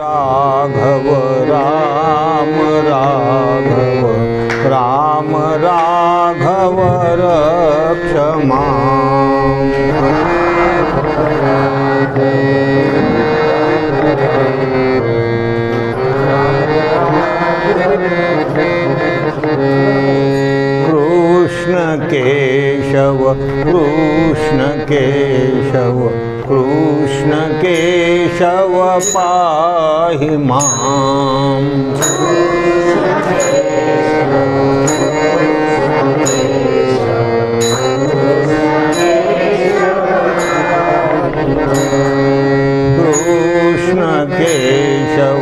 राघव राम राघव राम राघव रक्ष मां। कृष्ण केशव कृष्ण केशव कृष्ण केशव पाहि मां। कृष्ण केशव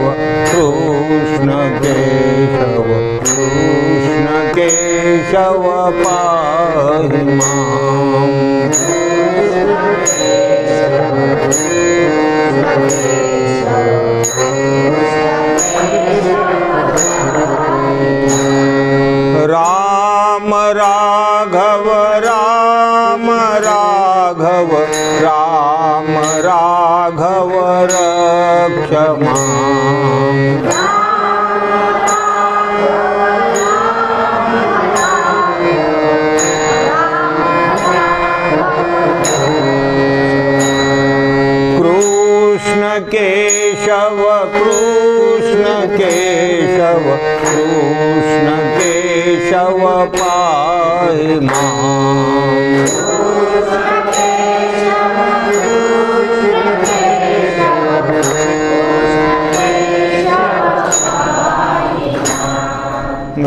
कृष्ण केशव कृष्ण केशव पाहि मां। राम राघव राम राघव राम राघव रक्ष मां। कृष्ण केशव कृष्ण केशव कृष्ण केशव पाहि मां।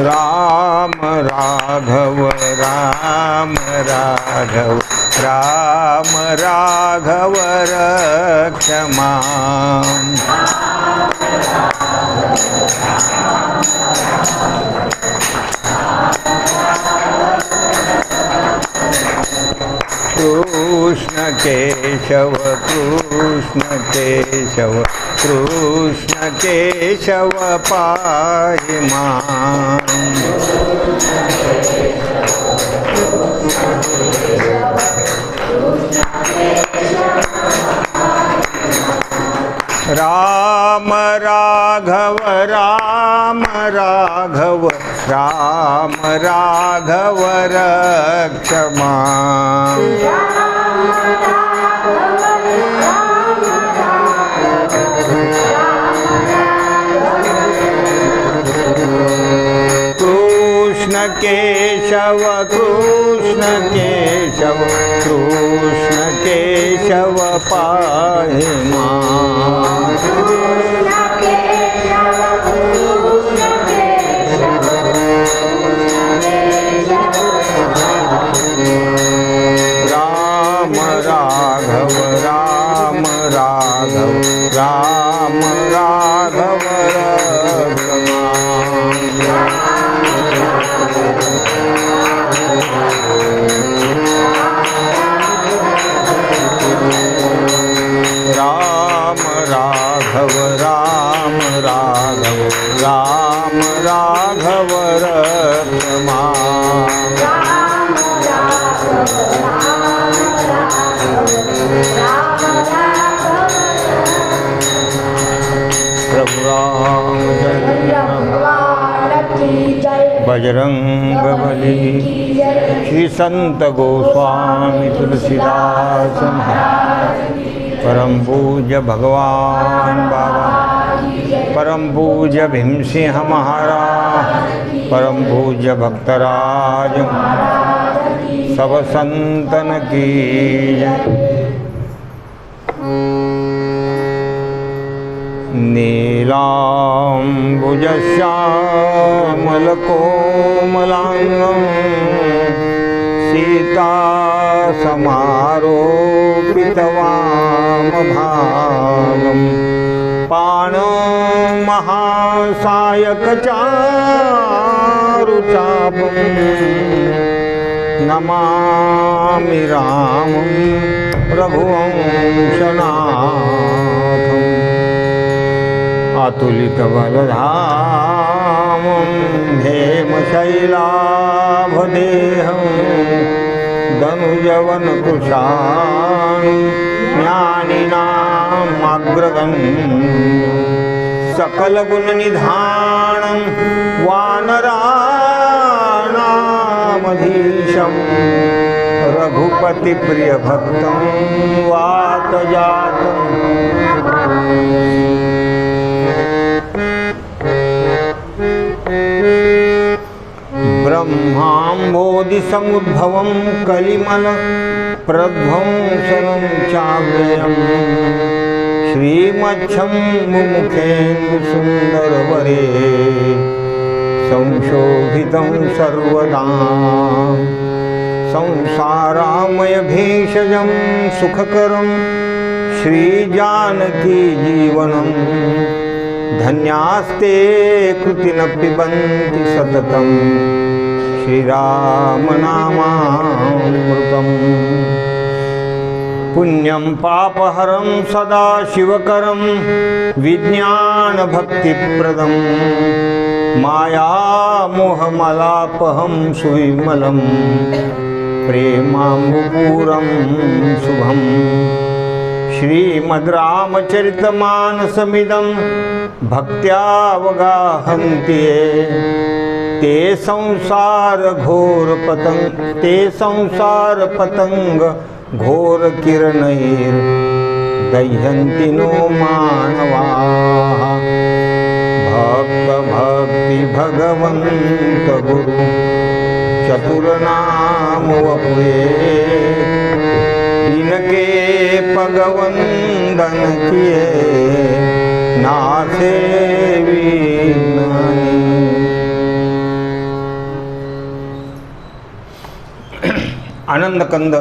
राम राघव राम राघव राम राघव रक्ष मां। कृष्ण केशव कृष्ण केशव कृष्ण केशव पाहि मां। राम राघव राम राघव राम राघव रक्ष मां। कृष्ण केशव कृष्ण केशव कृष्ण केशव पाहि मां। राम राघव राम राघव राम राघव रक्ष मां। राम राघव राम राघव राम राघव रक्ष मां। प्रभु बजरंग बली श्री संत गोस्वामी तुलसीदास महाराज परम पूज्य भगवान बाबा परम पूज्य भीमसिंह महाराज परम पूज्य भक्तराज सब संतन की जय। नीलाम्बुज श्यामल कोमलांगं सीता समारोपित वामभागं पाणौ महासायक चारुचापं नमामि रामं रघुवंशनाथम्। अतुलितबलधामं हेमशैलाभदेहं धनुजवनकृशानुं ज्ञानिनामग्रगण्यं सकल गुण निधान वानराणामधीशं रघुपति प्रिय भक्तं वात जातं ब्रह्मांबोधि समुद्भवं कलिमल प्रध्वंसनं चाव्ययम् श्रीमच्छं मुमुखेन्दु सुन्दरवरे संशोभितं सर्वदा संसारामय भेषजं सुखकरं श्रीजानकी जीवनं धन्यास्ते कृतिन पिबन्ति सततं श्रीरामनामामृतम् पुण्यं पापहरं सदा शिवकरं विज्ञानभक्तिप्रदं मायामोहमलापहं सुविमलं प्रेमाम्बुपूरं शुभं श्रीमद्रामचरितमानसमिदं भक्त्यावगाहन्ति ये ते संसारपतंग घोर किरणैर दह्यन्ति नो मानवाः भक्त भक्ति भगवंत गुरु चतुरनाम वपुए इनके पगवंदन किए नाथे विज्ञानी। आनंद कंद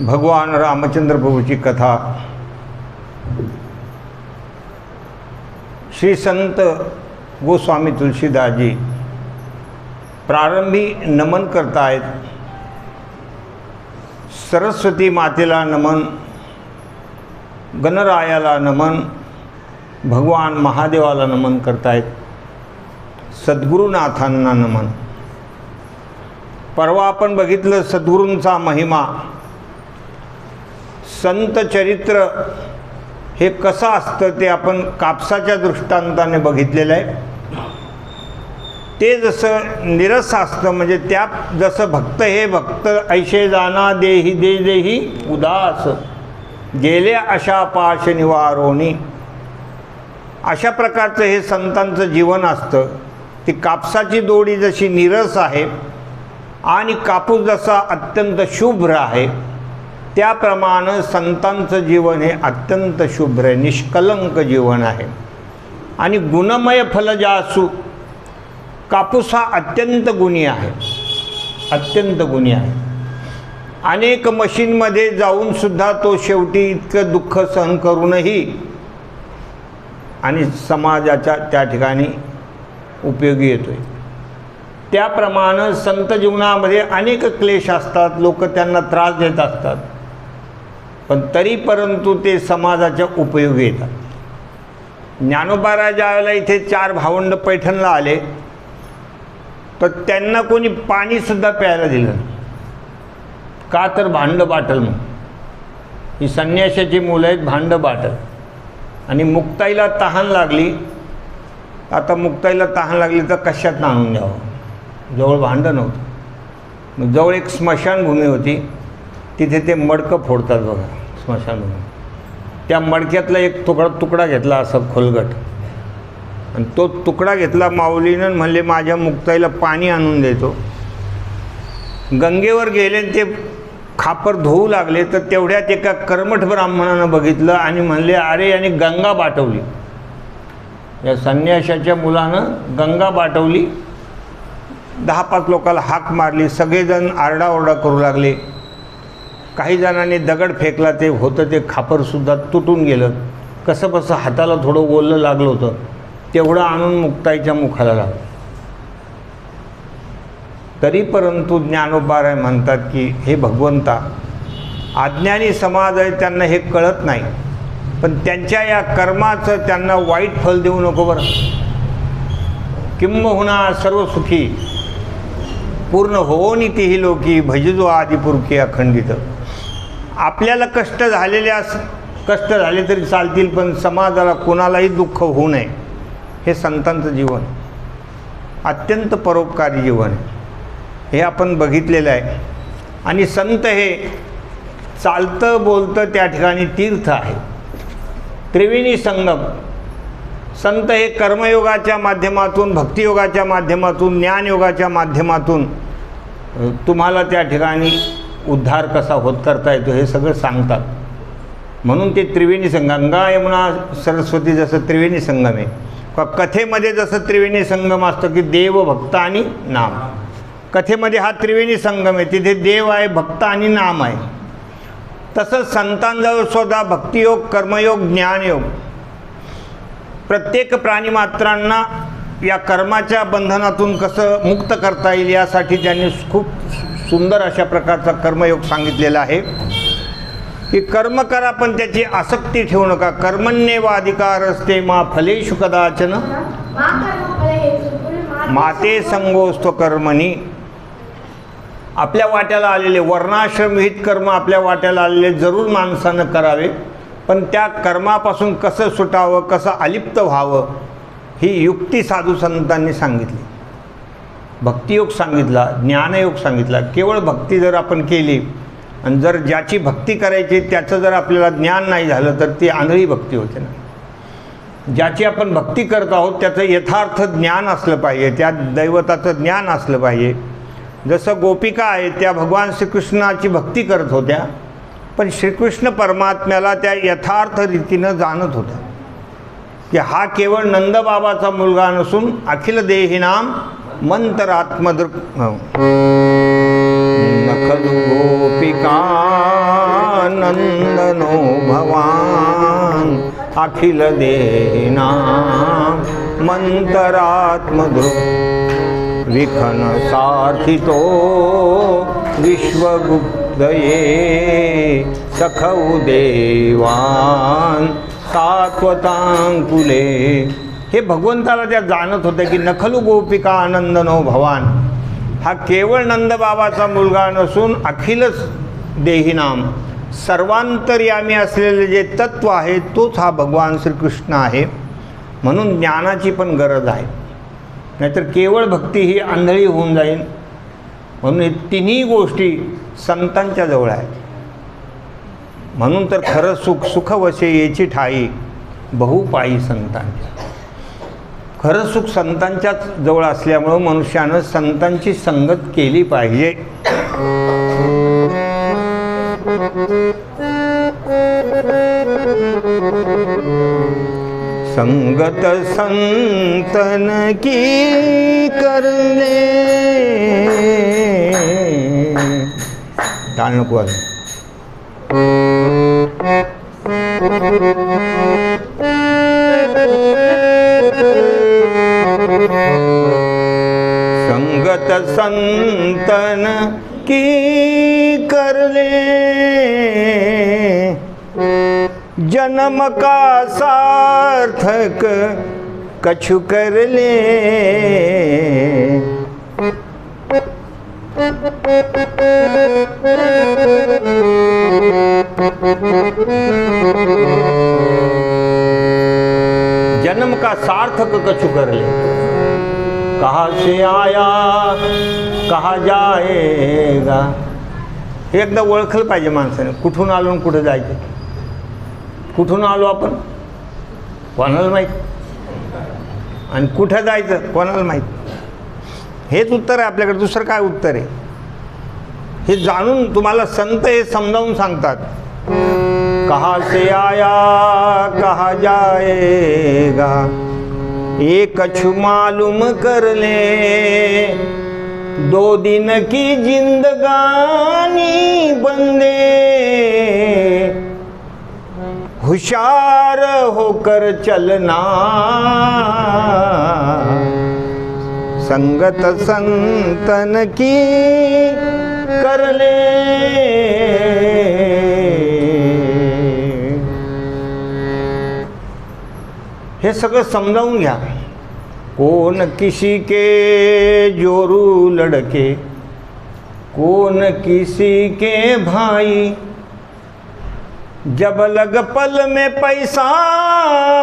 भगवान रामचंद्र प्रभूची कथा श्री संत गोस्वामी तुलसीदास जी प्रारंभी नमन करतायत। सरस्वती मातेला नमन, गणरायाला नमन, भगवान महादेवाला नमन करतायत, सद्गुरुनाथांना नमन। परवा आपण बघितलं सद्गुरूंचा महिमा, संत चरित्र हे कसं असतं ते आपण कापसाच्या दृष्टांताने बघितलेलं आहे। ते जसं निरस असतं, म्हणजे त्या जसं भक्त हे भक्त ऐशे जाना देही दे देही उदास गेले अशा पाश निवारोनी, अशा प्रकारचं हे संतांचं जीवन असतं। ती कापसाची दोडी जशी निरस आहे आणि कापूस जसा अत्यंत शुभ्र आहे, त्याप्रमाणे संतांचं जीवन हे अत्यंत शुभ्र आहे, निष्कलंक जीवन आहे। आणि गुणमय फलजासु कापूस हा अत्यंत गुणी आहे, अत्यंत गुणी आहे। अनेक मशीनमध्ये जाऊन सुद्धा तो शेवटी इतकं दुःख सहन करूनही आणि समाजाच्या त्या ठिकाणी उपयोगी येतोय। त्याप्रमाणे संत जीवनामध्ये अनेक क्लेश असतात, लोक त्यांना त्रास देत असतात, पण तरी परंतु ते समाजाच्या उपयोगी येतात। ज्ञानोबा ज्यावेळेला इथे 4 भावंड पैठणला आले तर त्यांना कोणी पाणीसुद्धा प्यायला दिलं, का तर भांड बाटल म्हणून। ही संन्याशाची मुलं आहेत, भांड बाटल। आणि मुक्ताईला तहान लागली, आता मुक्ताईला तहान लागली तर कशात आणून द्यावं, जवळ भांड नव्हतं। मग जवळ एक स्मशानभूमी होती, तिथे ते मडकं फोडतात बघा, स्मशानभूमी। त्या मडक्यातला एक तुकडा घेतला असा खोलगट, आणि तो तुकडा घेतला माऊलीनं, म्हणले माझ्या मुक्ताईला पाणी आणून देतो। गंगेवर गेले, ते खापर धुवू लागले, तर तेवढ्यात एका कर्मठ ब्राह्मणानं बघितलं आणि म्हणले अरे याने गंगा बाटवली। या संन्याशाच्या मुलानं गंगा बाटवली। 10-5 लोकांना हाक मारली, सगळेजण आरडाओरडा करू लागले। काही जणांनी दगड फेकला, ते होतं ते खापरसुद्धा तुटून गेलं। कसं बसं हाताला थोडं ओलं लागलं होतं, तेवढं आणून मुक्ताईच्या मुखाला लागलं। तरी परंतु ज्ञानोबा म्हणतात की हे भगवंता, अज्ञानी समाज आहे, त्यांना हे कळत नाही, पण त्यांच्या या कर्माचं त्यांना वाईट फल देऊ नको बरं। किंबहुना सर्व सुखी पूर्ण होऊन तीही लोकी भजिजो आदिपुरकी अखंडित। आपल्याला कष्ट झालेले कष्ट झाले तरी चालतील, पण समाजाला कोणालाही दुःख होऊ नये, हे संतांचं जीवन अत्यंत परोपकारी जीवन आहे. हे आपण बघितलेलं आहे. आणि संत हे चालतं बोलतं त्या ठिकाणी तीर्थ आहे. त्रिवेणी संगम. संत हे कर्मयोगाच्या माध्यमातून, भक्तियोगाच्या माध्यमातून, ज्ञानयोगाच्या माध्यमातून तुम्हाला त्या ठिकाणी उद्धार कसा करता येतो हे सगळं सांगतात. म्हणून ते त्रिवेणी संगम, गंगा यमुना सरस्वती जसं त्रिवेणी संगम आहे, कथेमध्ये जसं त्रिवेणी संगम असतं की देव, भक्त आणि नाम. कथेमध्ये हा त्रिवेणी संगम आहे, तिथे देव आहे, भक्त आणि नाम आहे. तसंच संतांजवळ सुद्धा भक्तियोग, कर्मयोग, ज्ञानयोग. प्रत्येक प्राणीमात्रांना या कर्माच्या बंधनातून कसं मुक्त करता येईल यासाठी त्यांनी खूप सुंदर अशा प्रकारचा कर्मयोग सांगितलेला आहे की कर्म करा पण त्याची आसक्ती ठेवू नका. कर्मण्येवाधिकार असते मा फलेषु कदाचन माते संगोस्त्व कर्मणी. आपल्या वाट्याला आलेले वर्णाश्रमविहित कर्म आपल्या वाट्याला आलेले जरूर माणसानं करावे, पण त्या कर्मापासून कसं सुटावं, कसं अलिप्त व्हावं ही युक्ती साधू संतांनी सांगितली. भक्तियोग सांगितला, ज्ञानयोग सांगितला. केवळ भक्ती जर आपण केली आणि जर ज्याची भक्ती करायची त्याचं जर आपल्याला ज्ञान नाही झालं तर ती आंधळी भक्ती होते ना. ज्याची आपण भक्ती करत आहोत त्याचं यथार्थ ज्ञान असलं पाहिजे, त्या दैवताचं ज्ञान असलं पाहिजे. जसं गोपिका आहे त्या भगवान श्रीकृष्णाची भक्ती करत होत्या, पण श्रीकृष्ण परमात्म्याला त्या यथार्थ रीतीनं जाणत होत्या की हा केवळ नंदबाबाचा मुलगा नसून अखिल देहिनाम मंतरात्मदृक्. नखलु गोपिका नंदनो भवान अखिल देहिनाम मंतरात्मदृक्. विखन सार्थितो विश्वगुप्तये सखौ देवान सात्वतांकुले. हे भगवंताला त्या जाणत होत्या की नखलु गोपिका आनंदनो भवान हा केवळ नंदबाबाचा मुलगा नसून अखिलच देहिनाम सर्वांतर्यामी असलेले जे तत्व आहे तोच हा भगवान श्रीकृष्ण आहे. म्हणून ज्ञानाची पण गरज आहे, नाहीतर केवळ भक्ती ही आंधळी होऊन जाईल. म्हणून हे तिन्ही गोष्टी संतांच्या जवळ आहेत. म्हणून तर खरं सुख सुखवशे येची ठाई बहुपायी संतांच्या. खरं सुख संतांच्याच जवळ असल्यामुळं मनुष्यानं संतांची संगत केली पाहिजे. संगत संतन की करले. टाळ नको आहे. संगत संतन की करले जन्म का सार्थक कछु कर ले. जन्म का सार्थक कछु कर ले. कहाँ से आया कहाँ जाएगा हे एकदा ओळखलं पाहिजे माणसाने. कुठून आलो आणि कुठं जायचं. कुठून आलो आपण कोणाला माहीत, आणि कुठं जायचं कोणाला माहीत. हेच उत्तर आहे आपल्याकडे, दुसरं काय उत्तर आहे. हे जाणून तुम्हाला संत हे समजावून सांगतात. कहाँ से आया कहाँ जाएगा ये कछु मालूम कर ले. दो दिन की जिंदगानी बंदे होशियार होकर चलना. संगत संतन की कर ले. हे सगळं समजावून घ्या. कौन किसी के जोरू लड़के कौन किसी के भाई जब लग पल में पैसा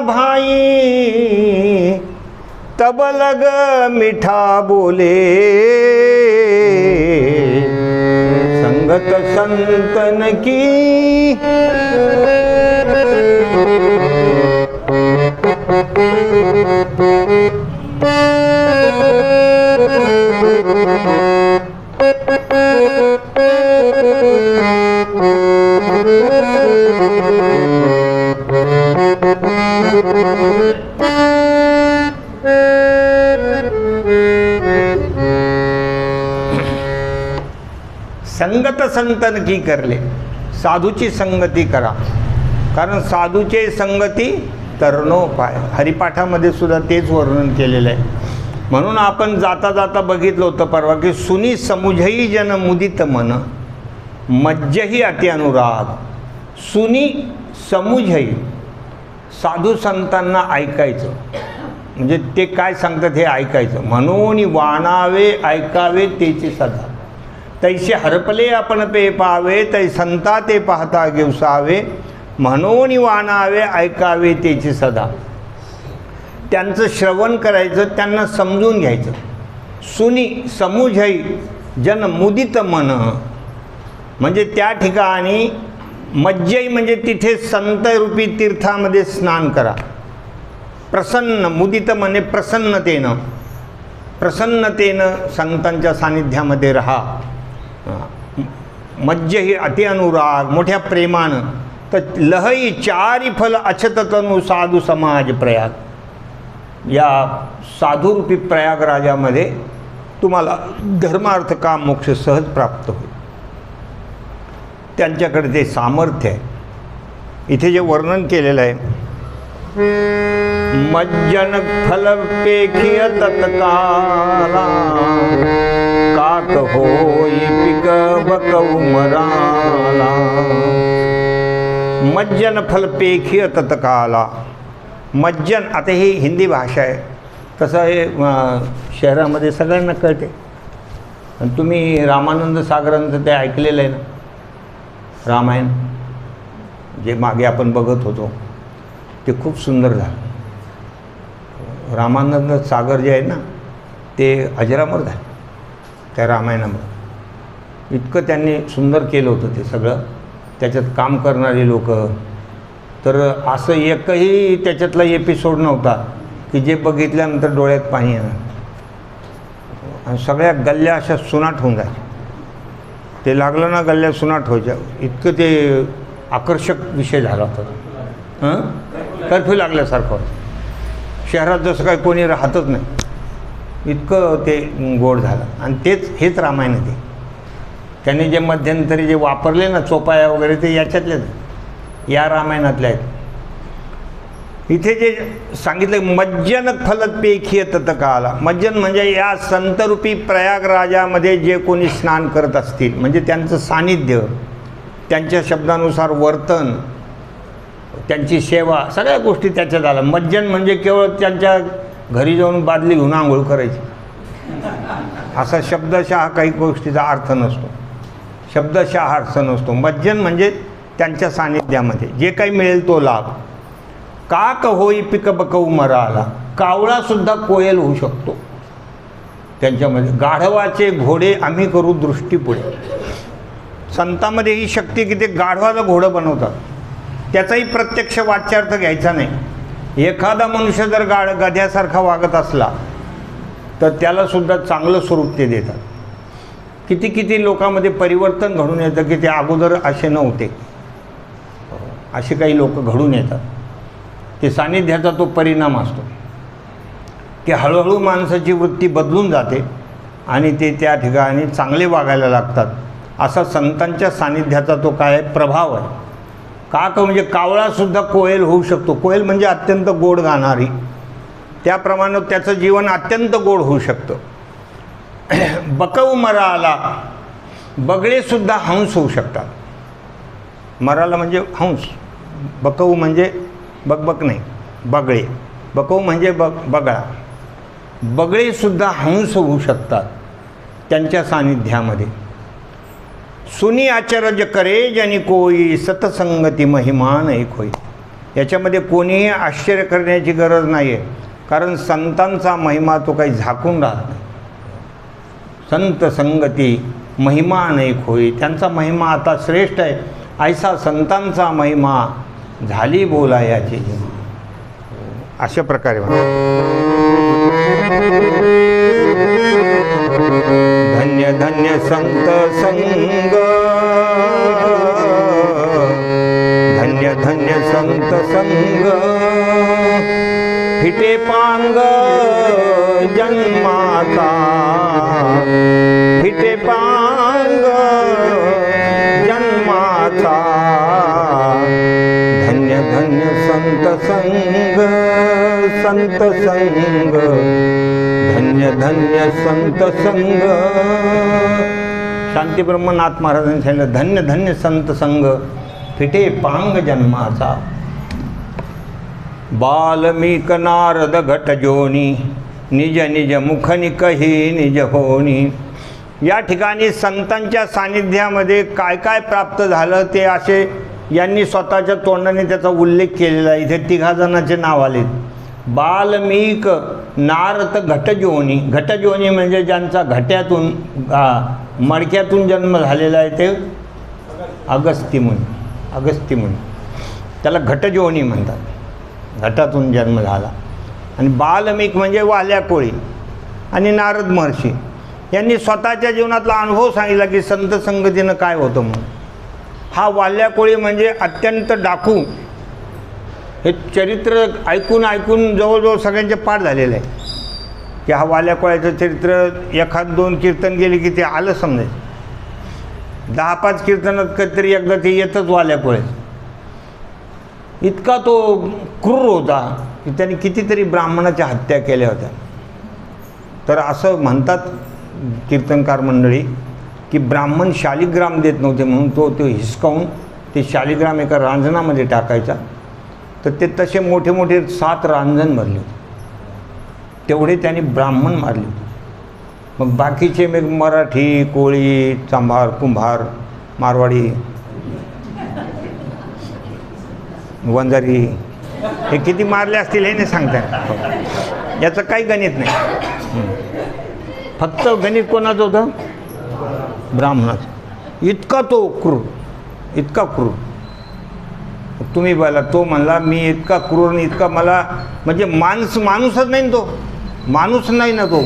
भाई, तब लग मीठा बोले, संगत संतन की संगत संतन की करले, साधूची संगती करा, कारण साधूचे संगती तरणोपाय. हरिपाठामध्ये सुद्धा तेच वर्णन केलेलं आहे. म्हणून आपण जाता जाता बघितलं होतं परवा की सुनी समुझई जन मुदित मन, मज्जही अति अनुराग. सुनी समुझई, साधू संतांना ऐकायचं, म्हणजे ते काय सांगतात हे ऐकायचं. म्हणून वाणावे ऐकावे तेची सदा, तैसे हरपले आपण पे पावे, तै संता ते पाहता घेवसावे. म्हणून वाणावे ऐकावे तेची सदा, त्यांचं श्रवण करायचं, त्यांना समजून घ्यायचं. सुनी समुझई जन मुदित मन, म्हणजे त्या ठिकाणी मज्जई म्हणजे तिथे संतरूपी तीर्थामध्ये स्नान करा. प्रसन्न, मुदित म्हणजे प्रसन्नतेनं, प्रसन्नतेनं संतांच्या सानिध्यामध्ये राहा. मज्ज ही अति अनुराग, मोठ्या प्रेमानं. तर लहई चारी फल अछत तनु साधू समाज प्रयाग, या साधूरूपी प्रयागराजामध्ये तुम्हाला धर्मार्थ काम मोक्ष सहज प्राप्त होईल. त्यांच्याकडे ते सामर्थ्य आहे. इथे जे वर्णन केलेलं आहे, मज्जन फल पेखिय तत्काला, काक होई पिक बकऊ मराला. मज्जन फल पेखिय तत्काला. मज्जन, आता ही हिंदी भाषा आहे, तसं हे शहरामध्ये सगळ्यांना कळते. आणि तुम्ही रामानंद सागरांचं ते ऐकलेलं आहे ना, रामायण जे मागे आपण बघत होतो, ते खूप सुंदर झालं. रामानंद सागर जे आहे ना, ते अजरामर झाले त्या रामायणामध्ये. इतकं त्यांनी सुंदर केलं होतं ते सगळं, त्याच्यात काम करणारे लोक. तर असं एकही त्याच्यातला एपिसोड नव्हता की जे बघितल्यानंतर डोळ्यात पाणी येणार. आणि सगळ्या गल्ल्या अशा सुनाट होऊन जायच्या. ते लागलं ना गल्ल्या सुनाट व्हायच्या, इतकं ते आकर्षक विषय झाला होता. कर्फ्यू लागल्यासारखं, शहरात जसं काही कोणी राहतच नाही, इतकं ते गोड झालं. आणि हेच रामायण आहे. त्यांनी जे मध्यंतरी जे वापरले ना चोपाया वगैरे, ते याच्यातलेच, या रामायणातले आहेत. इथे जे सांगितलं मज्जन फलत पेखिय तत्काला. मज्जन म्हणजे या संतरूपी प्रयागराजामध्ये जे कोणी स्नान करत असतील, म्हणजे त्यांचं सानिध्य, त्यांच्या शब्दानुसार वर्तन, त्यांची सेवा, सगळ्या गोष्टी त्याच्यात आल्या. मज्जन म्हणजे केवळ त्यांच्या घरी जाऊन बादली घेऊन आंघोळ करायची, असा शब्दशः काही गोष्टीचा अर्थ नसतो. शब्दशः अर्थ नसतो. मज्जन म्हणजे त्यांच्या सानिध्यामध्ये जे काही मिळेल तो लाभ. काक होई पिक बकऊ मराला. कावळासुद्धा कोयल होऊ शकतो त्यांच्यामध्ये. गाढवाचे घोडे आम्ही करू दृष्टीपुढे. संतांमध्ये ही शक्ती की ते गाढवाला घोडं बनवतात. त्याचाही प्रत्यक्ष वाच्यार्थ घ्यायचा नाही. एखादा मनुष्य जर गध्यासारखा वागत असला तर त्यालासुद्धा चांगलं स्वरूप ते देतात. किती किती लोकांमध्ये परिवर्तन घडून येतं की ते अगोदर असे नव्हते, असे काही लोक घडून येतात. ते सानिध्याचा तो परिणाम असतो की हळूहळू माणसाची वृत्ती बदलून जाते आणि ते त्या ठिकाणी चांगले वागायला लागतात. असा संतांच्या सानिध्याचा तो काय प्रभाव आहे. काक म्हणजे कावळासुद्धा कोयल होऊ शकतो. कोयल म्हणजे अत्यंत गोड गाणारी. त्याप्रमाणे त्याचं जीवन अत्यंत गोड होऊ शकतं. बकऊ मराला. बगळेसुद्धा हंस होऊ शकतात. मराला म्हणजे हंस, बकऊ म्हणजे बकबक नाही, बगळे. बकऊ म्हणजे बगळा. बगळेसुद्धा हंस होऊ शकतात त्यांच्या सानिध्यामध्ये. सुनी आचरज करे जनी कोई सतसंगती महिमान एक होई. याच्यामध्ये कोणीही आश्चर्य करण्याची गरज नाही आहे, कारण संतांचा महिमा तो काही झाकून राहत नाही. संत संगती महिमा अनेक होई, त्यांचा महिमा आता श्रेष्ठ आहे. ऐसा संतांचा महिमा झाली बोलायाची. अशा प्रकारे धन्य धन्य संत संग, धन्य धन्य संत संग, फिटे पांग जन्माचा, फिटे पांग जन्माचा. धन्य धन्य संत संग, संत संग, धन्य धन्य संत संग. शांती ब्रह्मनाथ महाराजांनी सांगितलं, धन्य धन्य संत संग, फिटे पांग जन्माचा. बाल्मिक नारद घट जोनी, निज निज मुखनी कही निज होनी. या ठिकाणी संतांच्या सानिध्यामध्ये काय काय प्राप्त झालं ते असे यांनी स्वतःच्या तोंडाने त्याचा उल्लेख केलेला आहे. इथे 3 जणांचे नाव आले. बाल्मिक नारद घटजोनी. घटजोनी म्हणजे ज्यांचा घट्यातून मडक्यातून जन्म झालेला आहे ते अगस्ती मुनी. अगस्ती मुनी त्याला घटजोनी म्हणतात, घटातून जन्म झाला. आणि बाल्मिक म्हणजे वाल्या कोळी. आणि नारद महर्षी यांनी स्वतःच्या जीवनातला अनुभव सांगितला की संत संगतीनं काय होतं म्हणून. हा वाल्या कोळी म्हणजे अत्यंत डाकू. हे चरित्र ऐकून ऐकून जवळजवळ सगळ्यांचे पाठ झालेलं आहे की हा वाल्या कोळ्याचं चरित्र 1-2 कीर्तन गेले की ते आलं समजायचं. 10-5 कीर्तनात कधीतरी एकदा ते येतच वाल्या कोळे. इतका तो क्रूर होता की त्यांनी कितीतरी ब्राह्मणाच्या हत्या केल्या होत्या. तर असं म्हणतात कीर्तनकार मंडळी की ब्राह्मण शालिग्राम देत नव्हते म्हणून तो हिसकावून ते शालिग्राम एका रांजणामध्ये टाकायचा. तर ते तसे मोठे मोठे 7 रांजण भरले होते. तेवढे त्यांनी ब्राह्मण मारले होते. मग बाकीचे मग मराठी, कोळी, चांभार, कुंभार, मारवाडी, वंजारी हे किती मारले असतील हे नाही सांगता. याचं काही गणित नाही. फक्त गणित कोणाचं होतं? ब्राह्मणाचं. इतका तो क्रूर, इतका क्रूर. तुम्ही बोला, तो म्हणला मी इतका क्रूर आणि इतका मला म्हणजे माणूसच नाही. तो माणूस नाही ना, तो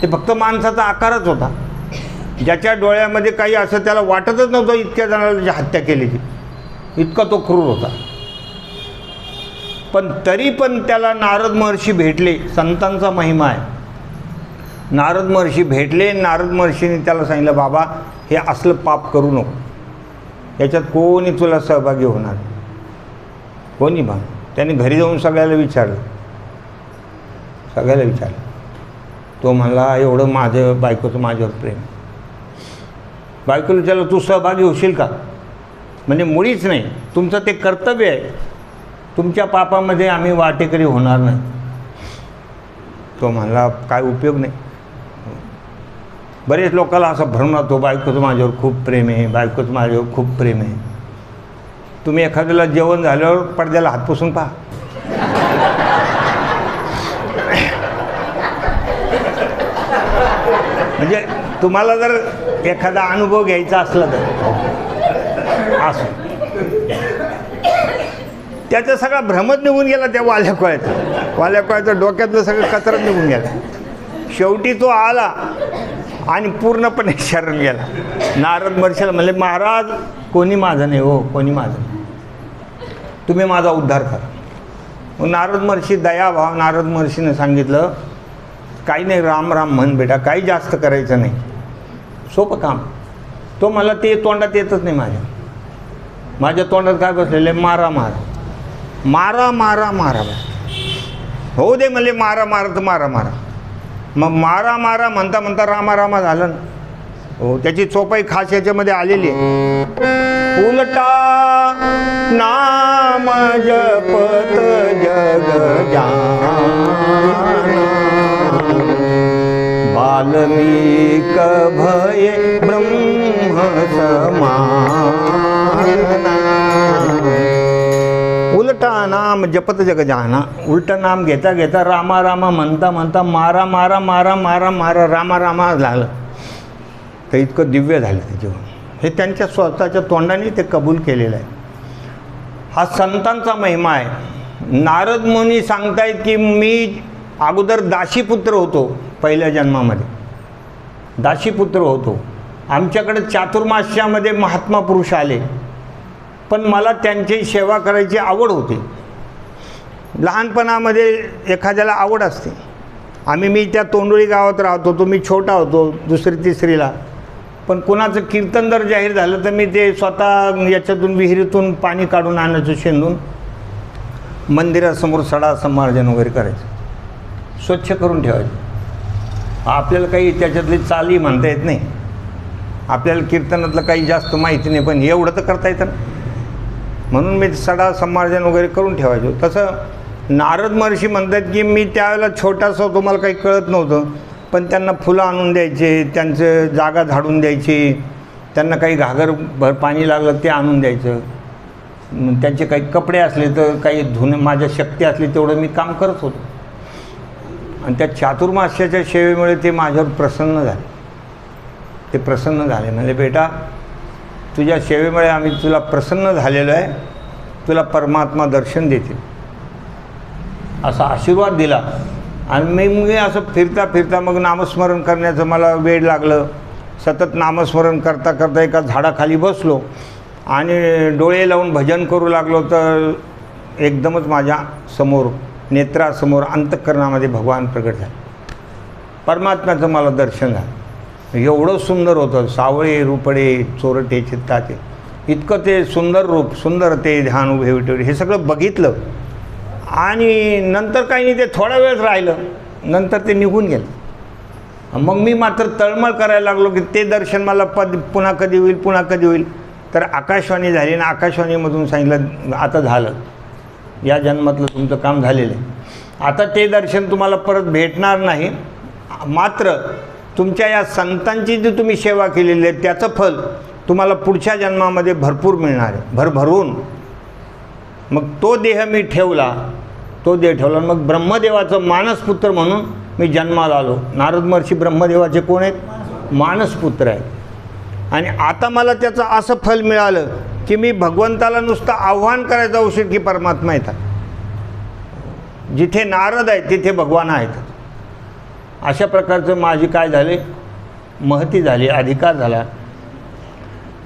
ते फक्त माणसाचा आकारच होता. ज्याच्या डोळ्यामध्ये काही असं त्याला वाटतच नव्हतं इतक्या जणांची हत्या केली ती. इतका तो क्रूर होता. पण तरी पण त्याला नारद महर्षी भेटले. संतांचा महिमा आहे. नारद महर्षी भेटले. नारद महर्षीने त्याला सांगितलं, बाबा हे असलं पाप करू नको, याच्यात कोणी तुला सहभागी होणार कोणी बा. त्याने घरी जाऊन सगळ्याला विचारलं. तो म्हणला एवढं माझं बायकोचं माझ्यावर प्रेम. बायकोला विचारलं तू सहभागी होशील का? म्हणजे मुळीच नाही. तुमचं ते कर्तव्य आहे. तुमच्या पापामध्ये आम्ही वाटेकरी होणार नाही. तो म्हणला काय उपयोग नाही. बरेच लोकांना असं भ्रम राहतो बायकोचं माझ्यावर खूप प्रेम आहे, बायकोचं माझ्यावर खूप प्रेम आहे. तुम्ही एखाद्याला जेवण झाल्यावर पडद्याला हात पुसून पहा. म्हणजे तुम्हाला जर एखादा अनुभव घ्यायचा असला तर असो. त्याचा सगळा भ्रमच निघून गेला त्या वाल्या कोळ्याचा डोक्यातलं सगळं कचरा निघून गेला. शेवटी तो आला आणि पूर्णपणे शरण गेला. नारद महर्षीला म्हणले, महाराज कोणी माझं नाही हो, कोणी माझं नाही, तुम्ही माझा उद्धार करा. मग नारद महर्षी दयाभाव, नारद महर्षीने सांगितलं काही नाही, राम राम म्हण बेटा, काही जास्त करायचं नाही, सोपं काम. तो मला ते तोंडात येतच नाही. माझ्या तोंडात काय बसलेलं आहे? मारा मारा मारा मारा मारा. हो दे म्हणले मारा मारा तर मारा मारा. मग मारा मारा म्हणता म्हणता रामा रामा झालं ना. हो, त्याची चोपाई खास याच्यामध्ये आलेली आहे. उलटा नाम जपत जग जाना, बाल्मिक भये ब्रह्म समाना। उलटा नाम जपत जग जाना, उलटा नाम घेता घेता रामा रामा म्हणता म्हणता मारा मारा मारा मारा मारा रामा रामा झालं. तर इतकं दिव्य झालं ते जीवन. हे त्यांच्या स्वतःच्या तोंडाने ते कबूल केलेलं आहे. हा संतांचा महिमा आहे. नारद मुनी सांगतायत की मी अगोदर दासीपुत्र होतो, पहिल्या जन्मामध्ये दासीपुत्र होतो. आमच्याकडे चातुर्मास्यामध्ये महात्मा पुरुष आले, पण मला त्यांची सेवा करायची आवड होती. लहानपणामध्ये एखाद्याला आवड असते. मी त्या तोंडोळी गावात राहत होतो. मी छोटा होतो, दुसरी तिसरीला. पण कुणाचं कीर्तन जर जाहीर झालं तर मी ते स्वतः याच्यातून विहिरीतून पाणी काढून आणायचं, शेंदून मंदिरासमोर सडा संमार्जन वगैरे करायचं, स्वच्छ करून ठेवायचं. आपल्याला काही त्याच्यातली चाली म्हणता येत नाही, आपल्याला कीर्तनातलं काही जास्त माहिती नाही, पण एवढं तर करता येतं ना. म्हणून मी सडा संमार्जन वगैरे करून ठेवायचो. तसं नारद महर्षी म्हणतात की मी त्यावेळेला छोटासा होतो, मला काही कळत नव्हतं, पण त्यांना फुलं आणून द्यायचे, त्यांचं जागा झाडून द्यायची, त्यांना काही घागरभर पाणी लागलं ते आणून द्यायचं, त्यांचे काही कपडे असले तर काही धुणे, माझ्या शक्ती असली तेवढं मी काम करत होतो. आणि त्या चातुर्मास्याच्या सेवेमुळे ते माझ्यावर प्रसन्न झाले. ते प्रसन्न झाले, म्हणजे बेटा तुझ्या सेवेमुळे आम्ही तुला प्रसन्न झालेलो आहे, तुला परमात्मा दर्शन देतील असा आशीर्वाद दिला. आणि मी असं फिरता फिरता मग नामस्मरण करण्याचं मला वेळ लागलं. सतत नामस्मरण करता करता एका झाडाखाली बसलो आणि डोळे लावून भजन करू लागलो, तर एकदमच माझ्या समोर नेत्रासमोर अंतःकरणामध्ये भगवान प्रकट झाले. परमात्म्याचं मला दर्शन झालं. एवढं सुंदर होतं, सावळे रूपडे चोरटे चित्ताचे, इतकं ते सुंदर रूप, सुंदर ते ध्यान उभे विठे, हे सगळं बघितलं. आणि नंतर काही नाही, ते थोडा वेळच राहिलं, नंतर ते निघून गेलं. मग मी मात्र तळमळ करायला लागलो की ते दर्शन मला पुन्हा कधी होईल, पुन्हा कधी होईल. तर आकाशवाणी झाली ना, आकाशवाणीमधून सांगितलं आता झालं, या जन्मातलं तुमचं काम झालेलं आहे, आता ते दर्शन तुम्हाला परत भेटणार नाही. मात्र तुमच्या या संतांची जी तुम्ही सेवा केलेली आहे त्याचं फल तुम्हाला पुढच्या जन्मामध्ये भरपूर मिळणार आहे, भरभरून. मग तो देह मी ठेवला, तो देह ठेवला. मग ब्रह्मदेवाचं मानसपुत्र म्हणून मी जन्माला आलो. नारद महर्षी ब्रह्मदेवाचे कोण आहेत? मानसपुत्र आहेत. आणि आता मला त्याचं असं फल मिळालं की मी भगवंताला नुसतं आव्हान करायचं औषध की परमात्मा येतात. जिथे नारद आहे तिथे भगवान आहेत. अशा प्रकारचं माझी काय झाले, महती झाली, अधिकार झाला.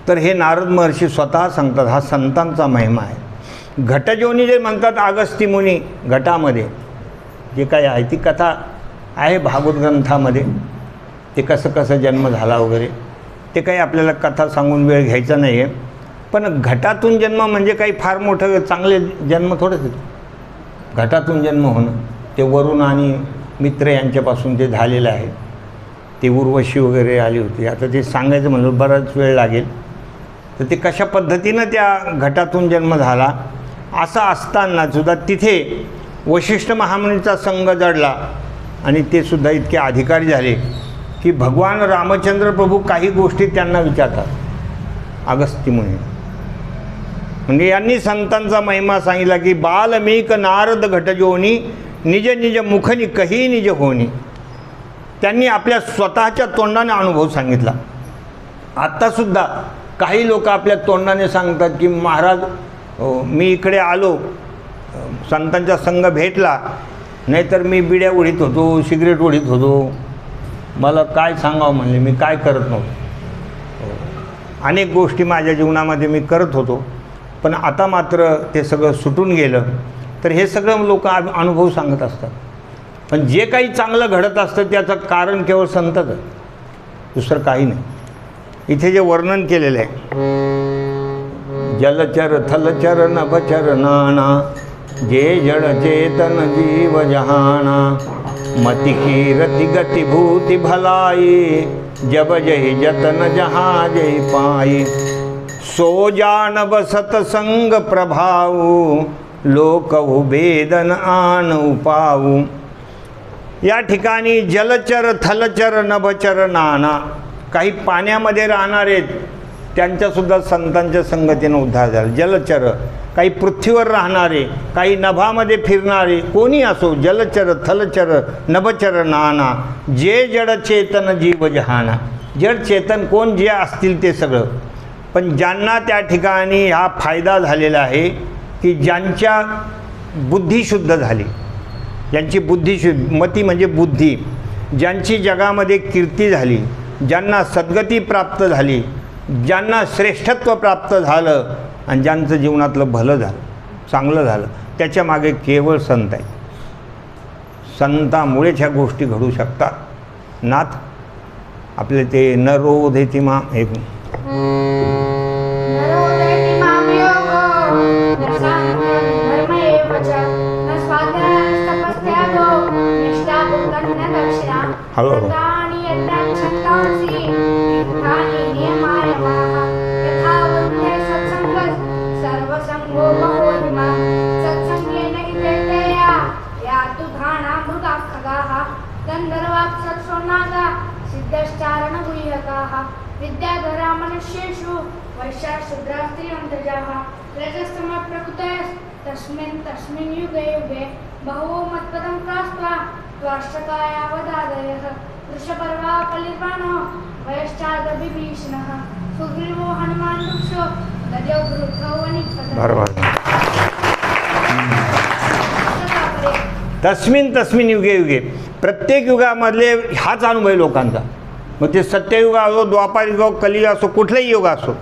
तर हे नारद महर्षी स्वतः सांगतात, हा संतांचा महिमा आहे. घटजीवनी जे म्हणतात अगस्ती मुनी, घटामध्ये जे काही आहे ती कथा आहे भागवत ग्रंथामध्ये, ते कसं कसं जन्म झाला वगैरे, ते काही आपल्याला कथा सांगून वेळ घ्यायचा नाही आहे. पण घटातून जन्म म्हणजे काही फार मोठं चांगले जन्म थोडंच येतो. घटातून जन्म होणं ते वरुण आणि मित्र यांच्यापासून ते झालेलं आहे. ते उर्वशी वगैरे आली होती. आता ते सांगायचं म्हणलं बराच वेळ लागेल. तर ते कशा पद्धतीनं त्या घटातून जन्म झाला असं असताना सुद्धा तिथे वशिष्ठ महामुनीचा संघ जडला आणि ते सुद्धा इतके अधिकारी झाले की भगवान रामचंद्र प्रभू काही गोष्टी त्यांना विचारतात अगस्ती मुनी. म्हणजे यांनी संतांचा महिमा सांगितला की बालमेक नारद घटजोनी निज निज मुखनी कही निज होनी. त्यांनी आपल्या स्वतःच्या तोंडाने अनुभव सांगितला. आत्तासुद्धा काही लोक आपल्या तोंडाने सांगतात की महाराज मी इकडे आलो, संतांचा संघ भेटला, नाहीतर मी बिड्या उडीत होतो, सिगरेट उडीत होतो, मला काय सांगावं म्हणले, मी काय करत नव्हतो. अनेक गोष्टी माझ्या जीवनामध्ये मी करत होतो, पण आता मात्र ते सगळं सुटून गेलं. तर हे सगळं लोक अनुभव सांगत असतात. पण जे काही चांगलं घडत असतं त्याचं कारण केवळ संतच आहे, दुसरं काही नाही. इथे जे वर्णन केलेलं आहे, जलचर थलचर नभचर नाना, जे जड चेतन जीव जहाना, मति की रति गति भूति भलाई, जब जहि जतन जहाँ जहि पाई, सो जानब सतसंग प्रभाऊ, लोकहु वेदन आन उपाऊ. या ठिकाणी जलचर थलचर नभचर नाना, काही पाण्यामध्ये राहणारे त्यांच्यासुद्धा संतांच्या संगतीनं उद्धार झाला. जलचर, काही पृथ्वीवर राहणारे, काही नभामध्ये फिरणारे, कोणी असो, जलचर, थलचर, नभचर नाना, जे जड चेतन जीव जहाना. जड चेतन कोण जे असतील ते सगळं. पण ज्यांना त्या ठिकाणी हा फायदा झालेला आहे की ज्यांच्या बुद्धी शुद्ध झाली, ज्यांची बुद्धी शुद्ध, मती म्हणजे बुद्धी, ज्यांची जगामध्ये कीर्ती झाली, ज्यांना सद्गती प्राप्त झाली, ज्यांना श्रेष्ठत्व प्राप्त झालं आणि ज्यांचं जीवनातलं भलं झालं, चांगलं झालं, त्याच्या मागे केवळ संत आहे. संतामुळेच ह्या गोष्टी घडू शकतात. नाथ आपले ते न रोधेति मां एक हळूहळू विद्याधरा मनुष्येषु वैश्या शूद्रा स्त्रियंतजाः रजस्तमः प्रकृतयः तस्मिन् युगे युगे बहवो मत्पदं प्रास्त्वा त्वाष्टकायावदादयः वृषपर्वा कलिर्बाणो वयश्चादभिभीषणः सुग्रीवो हनुमान् वृक्षो गजो वृद्धो वनिकपदः. तस्मिन् युगे युगे, प्रत्येक युगामधले हाच अनुभव आहे लोकांचा. मग ते सत्ययुग असो, द्वापार युग, कलियुग असो, कुठलाही युग असो,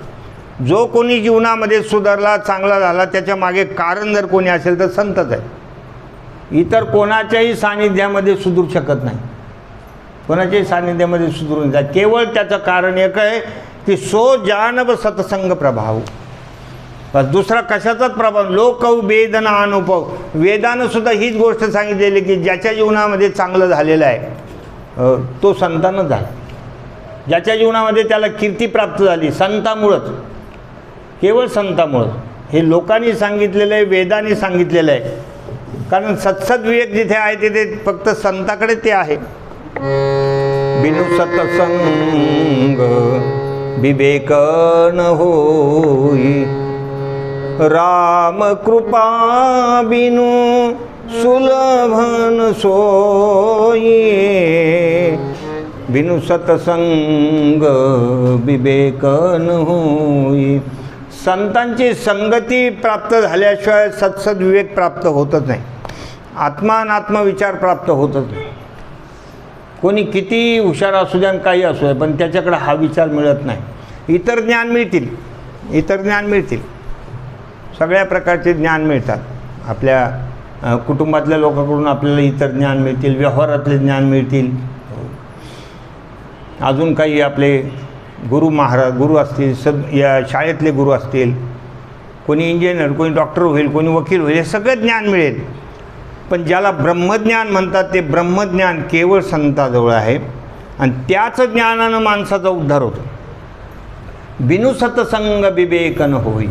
जो कोणी जीवनामध्ये सुधारला, चांगला झाला, त्याच्या मागे कारण जर कोणी असेल तर संतच आहे. इतर कोणाच्याही सानिध्यामध्ये सुधरू शकत नाही, कोणाच्याही सानिध्यामध्ये सुधरून जाय. केवळ त्याचं कारण एक आहे की सो जानब सत्संग प्रभाव. बस दुसरा कशाचाच प्रभाव. लोक वेदना अनुभव, वेदानं सुद्धा हीच गोष्ट सांगितलेली की ज्याच्या जीवनामध्ये चांगलं झालेलं आहे तो संतानच झाला. ज्याच्या जीवनामध्ये त्याला कीर्ती प्राप्त झाली संतामुळंच, केवळ संतामुळंच. हे लोकांनी सांगितलेलं आहे, वेदांनी सांगितलेलं आहे. कारण सत्सद्विवेक जिथे आहे तिथे फक्त संताकडे ते आहे. बिनु सत्संग विवेक न होई, राम कृपा बिनु सुलभन सोई. बिनु सत्संग विवेक न होई. संतांची संगती प्राप्त झाल्याशिवाय सत्सद्विवेक प्राप्त होतच नाही, आत्मानात्मविचार प्राप्त होतच नाही. कोणी किती हुशार असू द्या, काही असू द्या, पण त्याच्याकडे हा विचार मिळत नाही. इतर ज्ञान मिळतील, इतर ज्ञान मिळतील, सगळ्या प्रकारचे ज्ञान मिळतात. आपल्या कुटुंबातल्या लोकांकडून आपल्याला इतर ज्ञान मिळतील, व्यवहारातले ज्ञान मिळतील, अजून काही आपले गुरु महाराज गुरु असतील, या शाळेतले गुरु असतील, कोणी इंजिनियर, कोणी डॉक्टर होईल, कोणी वकील होईल, हे सगळं ज्ञान मिळेल. पण ज्याला ब्रह्मज्ञान म्हणतात ते ब्रह्मज्ञान केवळ संताजवळ आहे आणि त्याच ज्ञानानं माणसाचा उद्धार होतो. बिनु सत्संग विवेक न होई,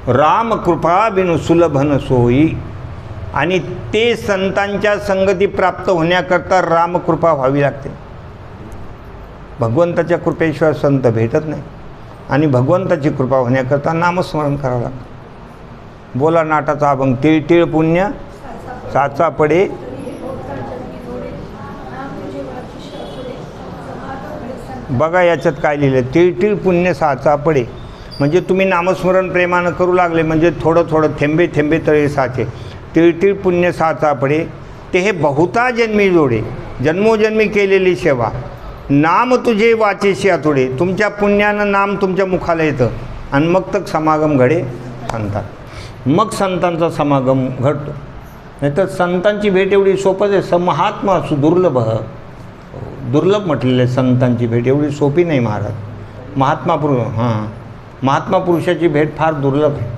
राम कृपा बिनु सुलभन सोई. आणि ते संतांच्या संगती प्राप्त होण्याकरता रामकृपा व्हावी लागते. भगवंताच्या कृपेशिवाय संत भेटत नाही आणि भगवंताची कृपा होण्याकरता नामस्मरण करावं लागतं. बोला नाटाचा अभंग, तिळ तिळ पुण्य साचा पडे. बघा याच्यात काय लिहिलं, तिळ तिळ पुण्य साचा पडे. म्हणजे तुम्ही नामस्मरण प्रेमानं करू लागले म्हणजे थोडं थोडं थेंबे थेंबे तळे साचे. तिळ तिळ पुण्य साचा पडे, ते हे बहुता जन्मी जोडे. जन्मोजन्मी केलेली सेवा, नाम तुझे वाचेशी आतुडे. तुमच्या पुण्यानं नाम तुमच्या मुखाला येतं आणि मग तर समागम घडे संतात. मग संतांचा समागम घडतो. नाहीतर संतांची भेट एवढी सोपंच आहे. समहात्मा सुदुर्लभ, दुर्लभ म्हटलेलं आहे. संतांची भेट एवढी सोपी नाही महाराज. महात्मा पुरुषाची भेट फार दुर्लभ आहे.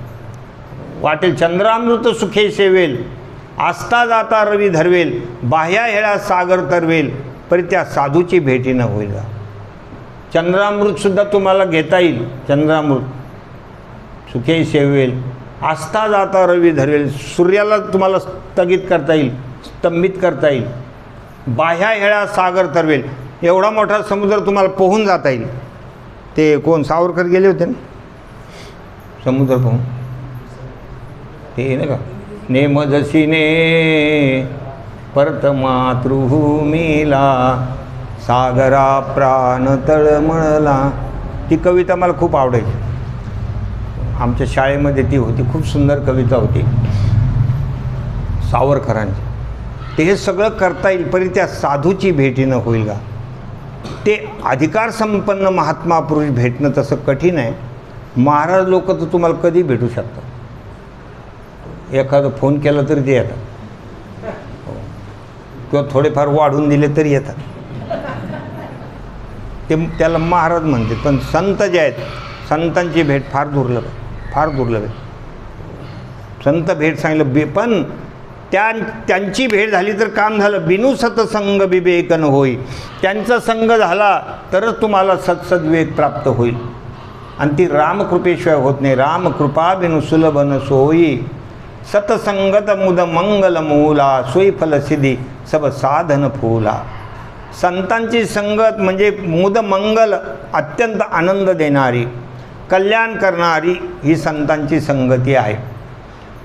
वाटेल चंद्रामृत सुखे सेवेल, आस्था जाता रवी धरवेल, बाह्या हेळा सागर तरवेल, परी त्या साधूची भेटीनं होईल. चंद्रामृतसुद्धा तुम्हाला घेता येईल. चंद्रामृत सुखे सेवेल, आस्था जाता रवी धरवेल, सूर्याला तुम्हाला स्थगित करता येईल, स्तंभित करता येईल. बाह्या हेळा सागर तरवेल, एवढा मोठा समुद्र तुम्हाला पोहून जाता येईल. ते कोण सावरकर गेले होते ना समुद्र पाहून, ते नाही का, नेम जशीने परत मातृभूमीला सागरा प्राण तळमळला. ती कविता मला खूप आवडायची. आमच्या शाळेमध्ये ती होती, खूप सुंदर कविता होती सावरकरांची. ते हे सगळं करता येईल, पण त्या साधूची भेटीनं होईल का? ते अधिकार संपन्न महात्मा पुरुष भेटणं तसं कठीण आहे. महाराज लोक तर तुम्हाला कधी भेटू शकतात. एखादं फोन केला तरी ते येतात, किंवा थोडेफार वाढून दिले तरी येतात. ते त्याला महाराज म्हणते. पण संत जे आहेत, संतांची भेट फार दुर्लभ आहे, फार दुर्लभ आहे. संत भेट सांगितलं पण त्यांची भेट झाली तर काम झालं. बिनु सतसंग विवेकन होई. त्यांचा संग झाला तरच तुम्हाला सत्सद्विवेक प्राप्त होईल. आणि ती रामकृपेशिवाय होत नाही. रामकृपा बिनु सुलभ न सोई. सतसंगत मुद मंगल मूला. सोई फल सिद्धी सब साधन फूला. संतांची संगत म्हणजे मुद मंगल, अत्यंत आनंद देणारी, कल्याण करणारी ही संतांची संगती आहे.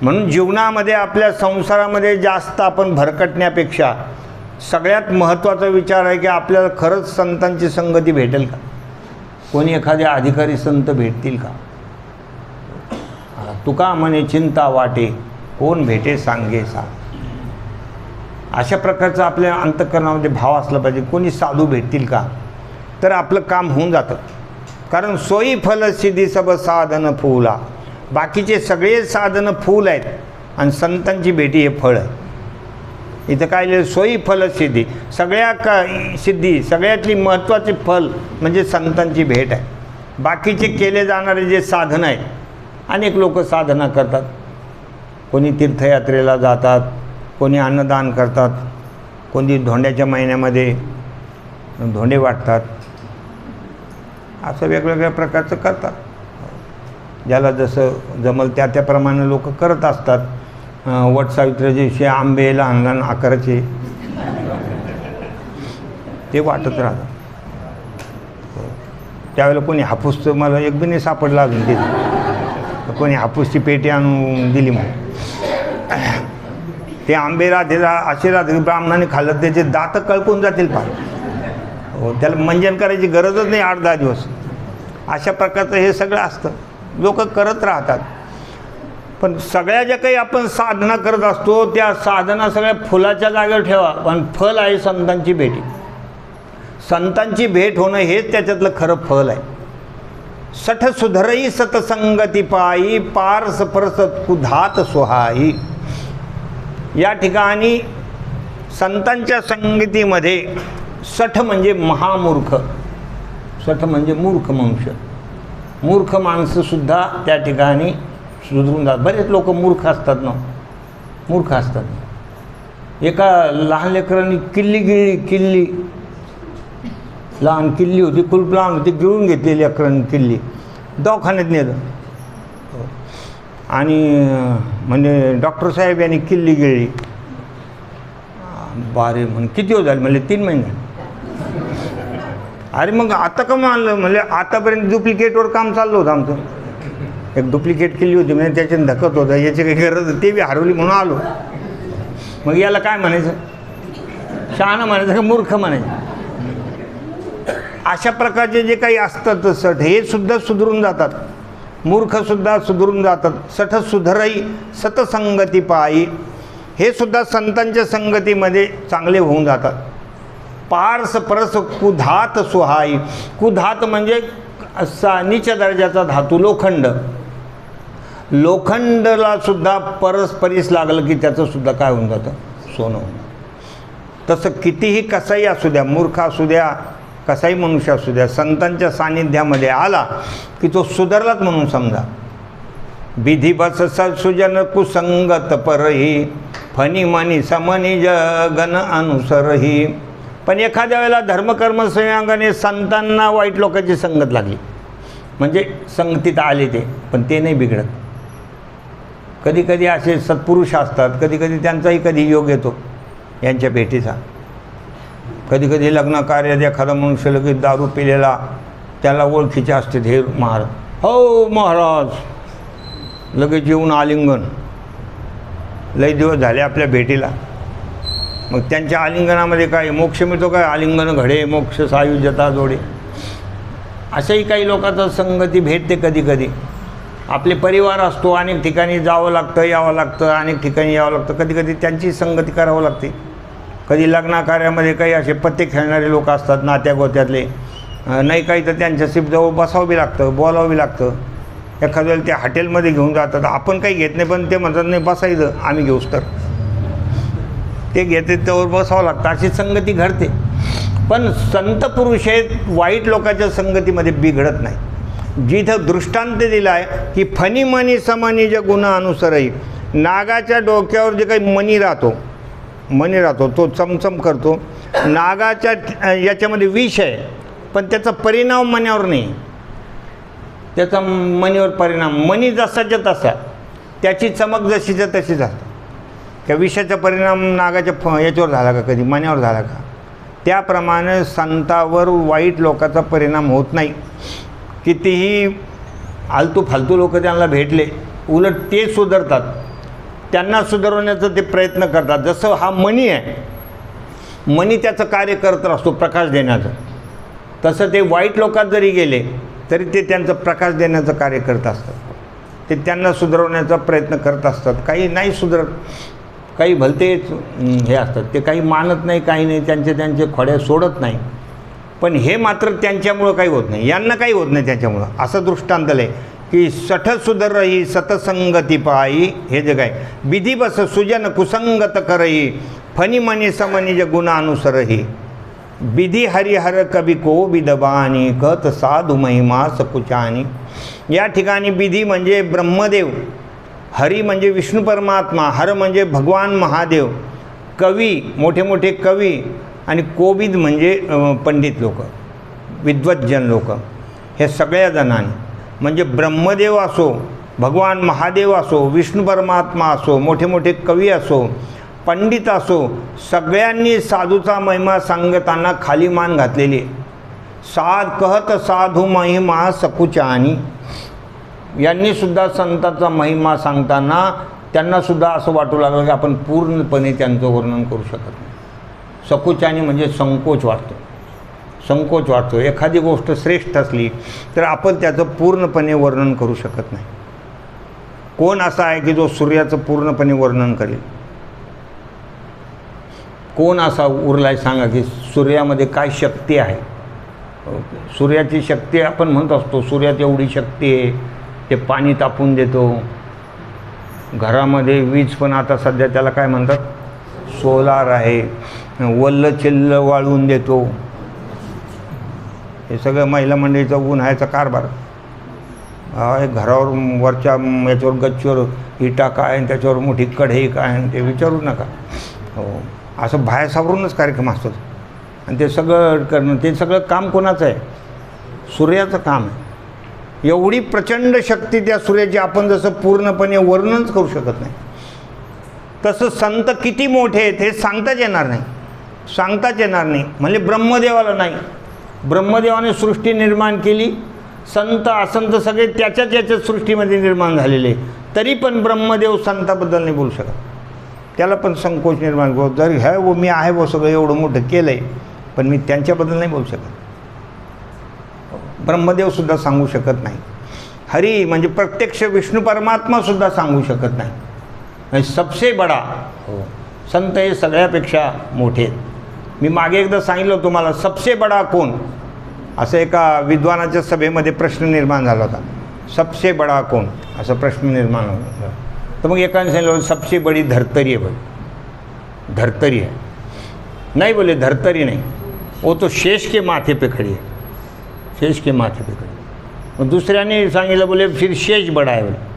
म्हणून जीवनामध्ये आपल्या संसारामध्ये जास्त आपण भरकटण्यापेक्षा सगळ्यात महत्त्वाचा विचार आहे की आपल्याला खरंच संतांची संगती भेटेल का? कोणी एखादे अधिकारी संत भेटतील का? तुका म्हणे चिंता वाटे, कोण भेटे सांगे सा. अशा प्रकारचा आपल्या अंतःकरणामध्ये भाव असला पाहिजे. कोणी साधू भेटतील का? तर आपलं काम होऊन जातं. कारण सोयी फल सिद्धी सब साधन फुला. बाकीचे सगळे साधनं फूल आहेत आणि संतांची भेटी हे फळ आहे. इथं काय लिहिलं? सोयी फल सिद्धी. सगळ्या सिद्धी सगळ्यातली महत्त्वाची फल म्हणजे संतांची भेट आहे. बाकीचे केले जाणारे जे साधनं आहेत, अनेक लोक साधना करतात. कोणी तीर्थयात्रेला जातात, कोणी अन्नदान करतात, कोणी धोंड्याच्या महिन्यामध्ये धोंडे वाटतात. असं वेगवेगळ्या प्रकारचं करतात. ज्याला जसं जमल त्याप्रमाणे लोक करत असतात. वटसावित्रीच्या दिवशी आंबे लहान लहान आकाराचे ते वाटत राहतात. त्यावेळेला कोणी हापूसचं मला एक बी नाही सापडला अजून. ते कोणी हापूसची पेटी आणून दिली मग ते आंबे राहते असे राहते. ब्राह्मणाने खाल्लं त्याचे दात कळकून जातील पार. त्याला मंजन करायची गरजच नाही 8-10 दिवस. अशा प्रकारचं हे सगळं असतं. लोक करत राहतात. पण सगळ्या ज्या काही आपण साधना करत असतो त्या साधना सगळ्या फुलाच्या जागेवर ठेवा. पण फल आहे संतांची भेटी. संतांची भेट होणं हेच त्याच्यातलं खरं फल आहे. सठ सुधरई सतसंगती पायी, पारस परस कुधात सुहाई. या ठिकाणी संतांच्या संगतीमध्ये सठ म्हणजे महामूर्ख. सठ म्हणजे मूर्ख मनुष्य. मूर्ख माणसंसुद्धा त्या ठिकाणी सुधरून जातात. बरेच लोक मूर्ख असतात ना, मूर्ख असतात. एका लहान लेकरांनी किल्ली गिळली. किल्ली लहान किल्ली होती, कुलप लहान होती, गिळून घेतलेली लेकरांनी किल्ली. दवाखान्यात नेलं आणि म्हणजे डॉक्टर साहेब यांनी किल्ली गिळली. बारे म्हणे किती हो झाले? म्हणले 3 महिने. अरे मग आता का आणलं? म्हणजे आतापर्यंत डुप्लिकेटवर काम चाललं होतं आमचं. एक डुप्लिकेट केली होती म्हणजे त्याच्याने धकत होतं, याची काही गरज ते बी हरवली म्हणून आलो. मग याला काय म्हणायचं? शहाणा म्हणायचं का मूर्ख म्हणायचं? अशा प्रकारचे जे काही असतात सठ हे सुद्धा सुधरून जातात. मूर्खसुद्धा सुधरून जातात. सठ सुधरई सतसंगती पायी. हे सुद्धा संतांच्या संगतीमध्ये चांगले होऊन जातात. पारस परस कुधात सुहाई. कुधात म्हणजे असा नीच दर्जाचा धातू लोखंड. लोखंडला सुद्धा परस्परीस लागलं की त्याचं सुद्धा काय होऊन जातं? सोनं होऊन. तसं कितीही कसाही असू द्या, मूर्ख असू द्या, कसाही मनुष्य असू द्या, संतांच्या सानिध्यामध्ये आला की तो सुधारलाच म्हणून समजा. विधी बस सुजन कुसंगत परही, फनी मनी समनी जगन अनुसरही. पण एखाद्या वेळेला धर्मकर्म संयोगाने संतांना वाईट लोकांची संगत लागली म्हणजे संगतीत आले ते, पण ते नाही बिघडत. कधी कधी असे सत्पुरुष असतात, कधी कधी त्यांचाही कधी योग येतो यांच्या भेटीचा. कधी कधी लग्न कार्यात एखादा मनुष्य लगेच दारू पिलेला त्याला ओळखीचे असते हे महाराज. हो महाराज, लगेच येऊन आलिंगन. लई दिवस झाले आपल्या भेटीला. मग त्यांच्या आलिंगनामध्ये काय मोक्ष मिळतो काय? आलिंगन घडे मोक्ष सायुज्यता जोडे. अशाही काही लोकांचं संगती भेटते कधी कधी. आपले परिवार असतो, अनेक ठिकाणी जावं लागतं, यावं लागतं, अनेक ठिकाणी यावं लागतं. कधी कधी त्यांची संगती करावं लागते. कधी लग्नाकार्यामध्ये काही असे पत्ते खेळणारे लोक असतात नात्या गोत्यातले, नाही काही तर त्यांच्याशी जवळ बसावं बी लागतं, बोलावं बी लागतं. एखाद्या वेळेला ते हॉटेलमध्ये घेऊन जातात, आपण काही घेत नाही, पण ते म्हणतात नाही बसायचं आम्ही घेऊच तर. ते घेते त्यावर बसावं लागतं. अशी संगती घडते. पण संत पुरुष हे वाईट लोकांच्या संगतीमध्ये बिघडत नाही. जिथं दृष्टांत दिला आहे की फनी मनी समनी जे गुण अनुसरही, नागाच्या डोक्यावर जे काही मणी राहतो तो चमचम करतो. नागाच्या याच्यामध्ये विष आहे, पण त्याचा परिणाम मण्यावर नाही. त्याचा मणीवर परिणाम, मणी जसाच्या तसा, त्याची चमक जशीच्या तशीच असते. त्या विषाचा परिणाम नागाच्या याच्यावर झाला का कधी? मण्यावर झाला का? त्याप्रमाणे संतावर वाईट लोकांचा परिणाम होत नाही. कितीही आलतू फालतू लोक त्यांना भेटले, उलट ते सुधारतात, त्यांना सुधारवण्याचा ते प्रयत्न करतात. जसं हा मणी आहे, मणी त्याचं कार्य करत असतो प्रकाश देण्याचं, तसं ते वाईट लोकात जरी गेले तरी ते त्यांचं प्रकाश देण्याचं कार्य करत असतात. ते त्यांना सुधारवण्याचा प्रयत्न करत असतात. काही नाही सुधारत, काही भलतेच हे असतात, ते काही मानत नाही, काही नाही, त्यांचे खोड्या सोडत नाही. पण हे मात्र त्यांच्यामुळं काही होत नाही, यांना काही होत नाही त्याच्यामुळं. असं दृष्टांत आहे की सठ सुधर रही सतसंगती पायी, हे जग आहे. विधी बस सुजन कुसंगत करही, फनी मनी समनी ज गुणानुसरही. विधी हरिहर कवी को विदबानी, कत साधू महिमा सकुचानी. या ठिकाणी विधी म्हणजे ब्रह्मदेव, हरी म्हणजे विष्णू परमात्मा, हर म्हणजे भगवान महादेव, कवी मोठे मोठे कवी, आणि कोविद म्हणजे पंडित लोक, विद्वज्जन लोक. हे सगळ्या जणांनी म्हणजे ब्रह्मदेव असो, भगवान महादेव असो, विष्णू परमात्मा असो, मोठे मोठे कवी असो, पंडित असो, सगळ्यांनी साधूचा महिमा सांगताना खाली मान घातलेली. कहत साधू महिमा सकुचानी. यांनी सुद्धा संतांचा महिमा सांगताना त्यांना सुद्धा असं वाटू लागलं की आपण पूर्णपणे त्यांचं वर्णन करू शकत नाही. सकुचानी म्हणजे संकोच वाटतो. एखादी गोष्ट श्रेष्ठ असली तर आपण त्याचं पूर्णपणे वर्णन करू शकत नाही. कोण असा आहे की जो सूर्याचं पूर्णपणे वर्णन करेल? कोण असा उरलाय सांगा की सूर्यामध्ये काय शक्ती आहे? सूर्याची शक्ती आपण म्हणत असतो, सूर्यात एवढी शक्ती आहे, ते पाणी तापून देतो. घरामध्ये वीज पण आता सध्या त्याला काय म्हणतात, सोलार आहे, वल्ल चिल्ल वाळवून देतो. हे सगळं महिला मंडळीचा उन्हाळ्याचा कारभार. घरावर वरच्या याच्यावर गच्चीवर इटा काय आणि त्याच्यावर मोठी कढई काय आणि ते विचारू नका. हो, असं बाहेर सावरूनच कार्यक्रम असतात. आणि ते सगळं करणं, ते सगळं काम कोणाचं आहे? सूर्याचं काम आहे. एवढी प्रचंड शक्ती त्या सूर्याची आपण जसं पूर्णपणे वर्णनच करू शकत नाही, तसं संत किती मोठे आहेत हे सांगताच येणार नाही. म्हणजे ब्रह्मदेवाला नाही, ब्रह्मदेवाने सृष्टी निर्माण केली, संत असंत सगळे त्याच्याच सृष्टीमध्ये निर्माण झालेले, तरी पण ब्रह्मदेव संताबद्दल नाही बोलू शकत. त्याला पण संकोच निर्माण करतो. जर ह्या मी आहे व सगळं एवढं मोठं केलं आहे, पण मी त्यांच्याबद्दल नाही बोलू शकत. ब्रह्मदेवसुद्धा सांगू शकत नाही. हरी म्हणजे प्रत्यक्ष विष्णू परमात्मासुद्धा सांगू शकत नाही. सबसे बडा हो, संत हे सगळ्यापेक्षा मोठे आहेत. मी मागे एकदा सांगितलं तुम्हाला, सबसे बडा कोण, असं एका विद्वानाच्या सभेमध्ये प्रश्न निर्माण झाला होता. सबसे बडा कोण असा प्रश्न निर्माण झाला. तर मग एकाने सांगितलं सबसे बडी धरतरी आहे. बोले धरतरी है? नहीं बोले धरतरी नहीं, वो तो शेष के माथे पे खड़ी है, शेष के माथे पे खड़ी. मग दुसऱ्याने सांगितलं बोले फिर शेष बड़ा है. बोले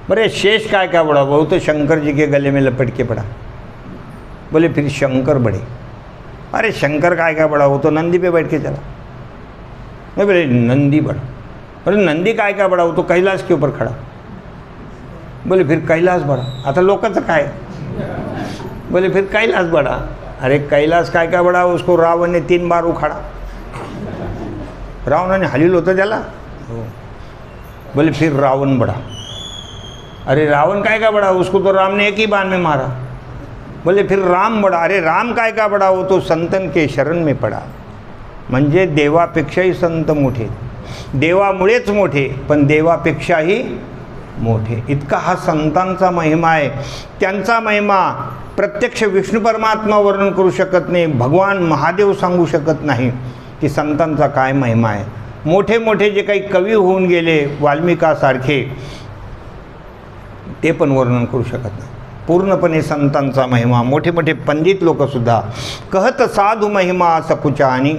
बरे शेष काय क्या बड़ा? वो तो शंकर जी के गले में लपट के पड़ा. बोले फिर शंकर बड़े. अरे शंकर काय क्या बड़ा? वो तो नंदी पे बैठ के चला. नहीं बोले नंदी बड़ा. बोले नंदी काय क्या बड़ा? वो तो कैलाश के ऊपर खड़ा. बोले फिर कैलाश बड़ा. आता लोकांचं काय? बोले फिर कैलाश बड़ा. अरे कैलाश काय क्या बड़ा? उसको रावण ने 3 बार उखाड़ा. रावणाने हलील होतं त्याला बोले फिर रावण बड़ा. अरे रावण काय का बड़ा, उसको तो राम ने एक ही बाण में मारा. बोले फिर राम बड़ा. अरे राम काय का बड़ा, वो तो संतन के शरण में पडा. म्हणजे देवापेक्षाही संत मोठे, देवामुळेच मोठे, पण देवापेक्षाही मोठे. इतका हा संतांचा महिमा आहे. त्यांचा महिमा प्रत्यक्ष विष्णू परमात्मा वर्णन करू शकत नाही, भगवान महादेव सांगू शकत नाही की संतांचा काय महिमा आहे. मोठे मोठे जे काही कवी होऊन गेले वाल्मिकासारखे, ते पण वर्णन करू शकत नाही पूर्णपणे संतांचा महिमा. मोठे मोठे पंडित लोकसुद्धा कहत साधू महिमा सकुचानी,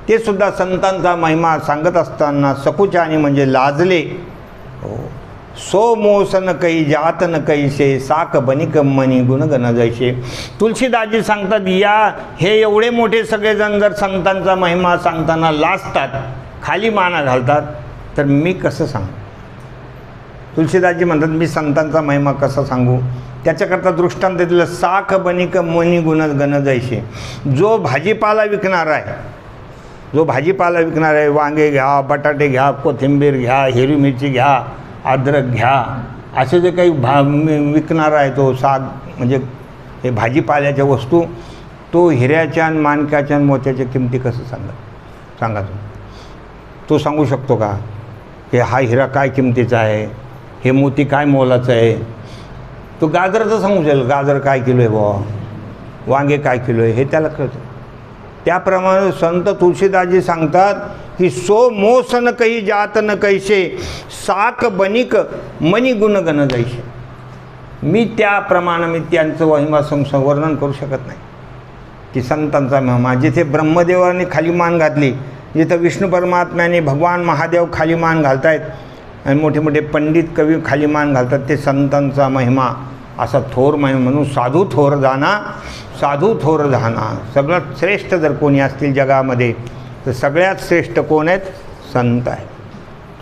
ते सुद्धा संतांचा महिमा सांगत असताना सकुचानी म्हणजे लाजले. सो मोसन कै जात न कैसे साक बनिक मनी गुणगण जैसे. तुलसीदासजी सांगतात या हे एवढे मोठे सगळेजण जर संतांचा महिमा सांगताना लाजतात, खाली माना घालतात, तर मी कसं सांगू. तुलसीदासजी म्हणतात मी संतांचा महिमा कसा सांगू. त्याच्याकरता दृष्टांत दिलं, साख बनिक मनी गुणगण जैसे. जो भाजीपाला विकणार आहे, जो भाजीपाला विकणार आहे, वांगे घ्या, बटाटे घ्या, कोथिंबीर घ्या, हिरवी मिरची घ्या, अद्रक घ्या, असे जे काही विकणार आहे तो साग म्हणजे हे भाजीपाल्याच्या वस्तू, तो हिऱ्याच्या आणि माणक्याच्या आणि मोत्याच्या किमती कसं सांगा तुम्ही. तो सांगू शकतो का की हा हिरा काय किमतीचा आहे, हे मोती काय मोलाचं आहे. तो गाजराचं सांगू शकेल, गाजर काय किलो आहे बुवा, वांगे काय किलो आहे, हे त्याला कळतं. त्याप्रमाणे संत तुलसीदासजी सांगतात की सो मोस न कही जात न कैसे साक बनिक मनी गुणगण जैसे. मी त्याप्रमाणे मी त्यांचं महिमा वर्णन करू शकत नाही की संतांचा महिमा. जिथे ब्रह्मदेवाने खाली मान घातली, जिथं विष्णू परमात्म्याने भगवान महादेव खाली मान घालतायत आणि मोठे मोठे पंडित कवी खाली मान घालतात, ते संतांचा महिमा असा थोर महिमा. म्हणून साधू थोर जाना, साधू थोर जाना. सगळ्यात श्रेष्ठ जर कोणी असतील जगामध्ये तर सगळ्यात श्रेष्ठ कोण आहेत, संत आहे.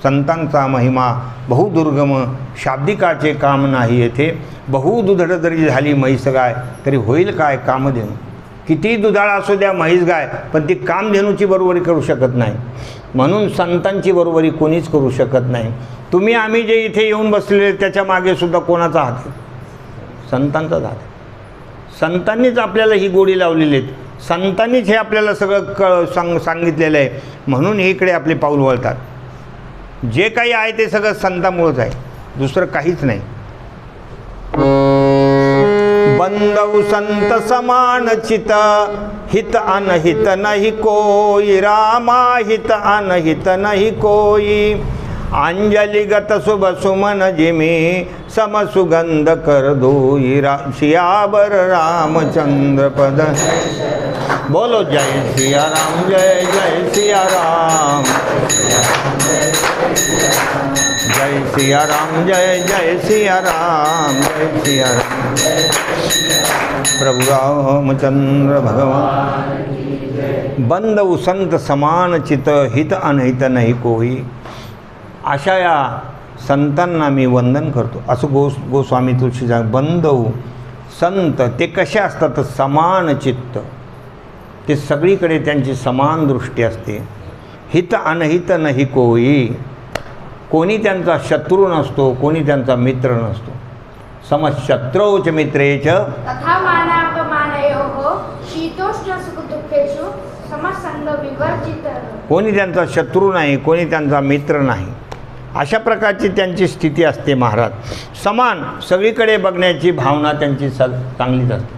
संतांचा महिमा बहुदुर्गम, शाब्दिकाचे काम नाही येथे. बहुदुधड जरी झाली म्हैस गाय तरी होईल काय कामधेनू. किती दुधाळ असू द्या म्हैस गाय, पण ती कामधेनूची बरोबरी करू शकत नाही. म्हणून संतांची बरोबरी कोणीच करू शकत नाही. तुम्ही आम्ही जे इथे येऊन बसलेले त्याच्या मागे सुद्धा कोणाचा हात आहे, संतांचाच हात आहे. संतांनीच आपल्याला ही गोडी लावलेली आहेत, संतांनीच हे आपल्याला सगळं सांगितलेलं आहे. म्हणून इकडे आपले पाऊल वळतात. जे काही आहे ते सगळं संतांमुळेच आहे, दुसरं काहीच नाही. बंदव संत समान चित, हित अनहित नहीं कोई, रामा हित अनहित नहीं कोई. अंजलिगत शुभ सुमन जिमी, सम सुगंध कर दूई. सियावर रामचंद्र पद. बोलो जय सिया राम, जय जय सिया राम, जय सिया राम, जय जय सिया राम, जय सिया राम. प्रभु रामचंद्र भगवान. बंदव संत समान चित, हित अनहित नहीं कोई. अशा या संतांना मी वंदन करतो. असं गोस्वामी तुलसीदास. बंधू संत ते कसे असतात, समान चित्त, ते सगळीकडे त्यांची समान दृष्टी असते. हित अनहित नाही कोई, कोणी त्यांचा शत्रू नसतो, कोणी त्यांचा मित्र नसतो. समशत्रूच मित्रेच तथा मानापमानयोः शीतोष्ण सुखदुःखेषु समसंग विवर्जित. कोणी त्यांचा शत्रू नाही, कोणी त्यांचा मित्र नाही. अशा प्रकारची त्यांची स्थिती असते महाराज. समान सगळीकडे बघण्याची भावना त्यांची चांगलीच असते.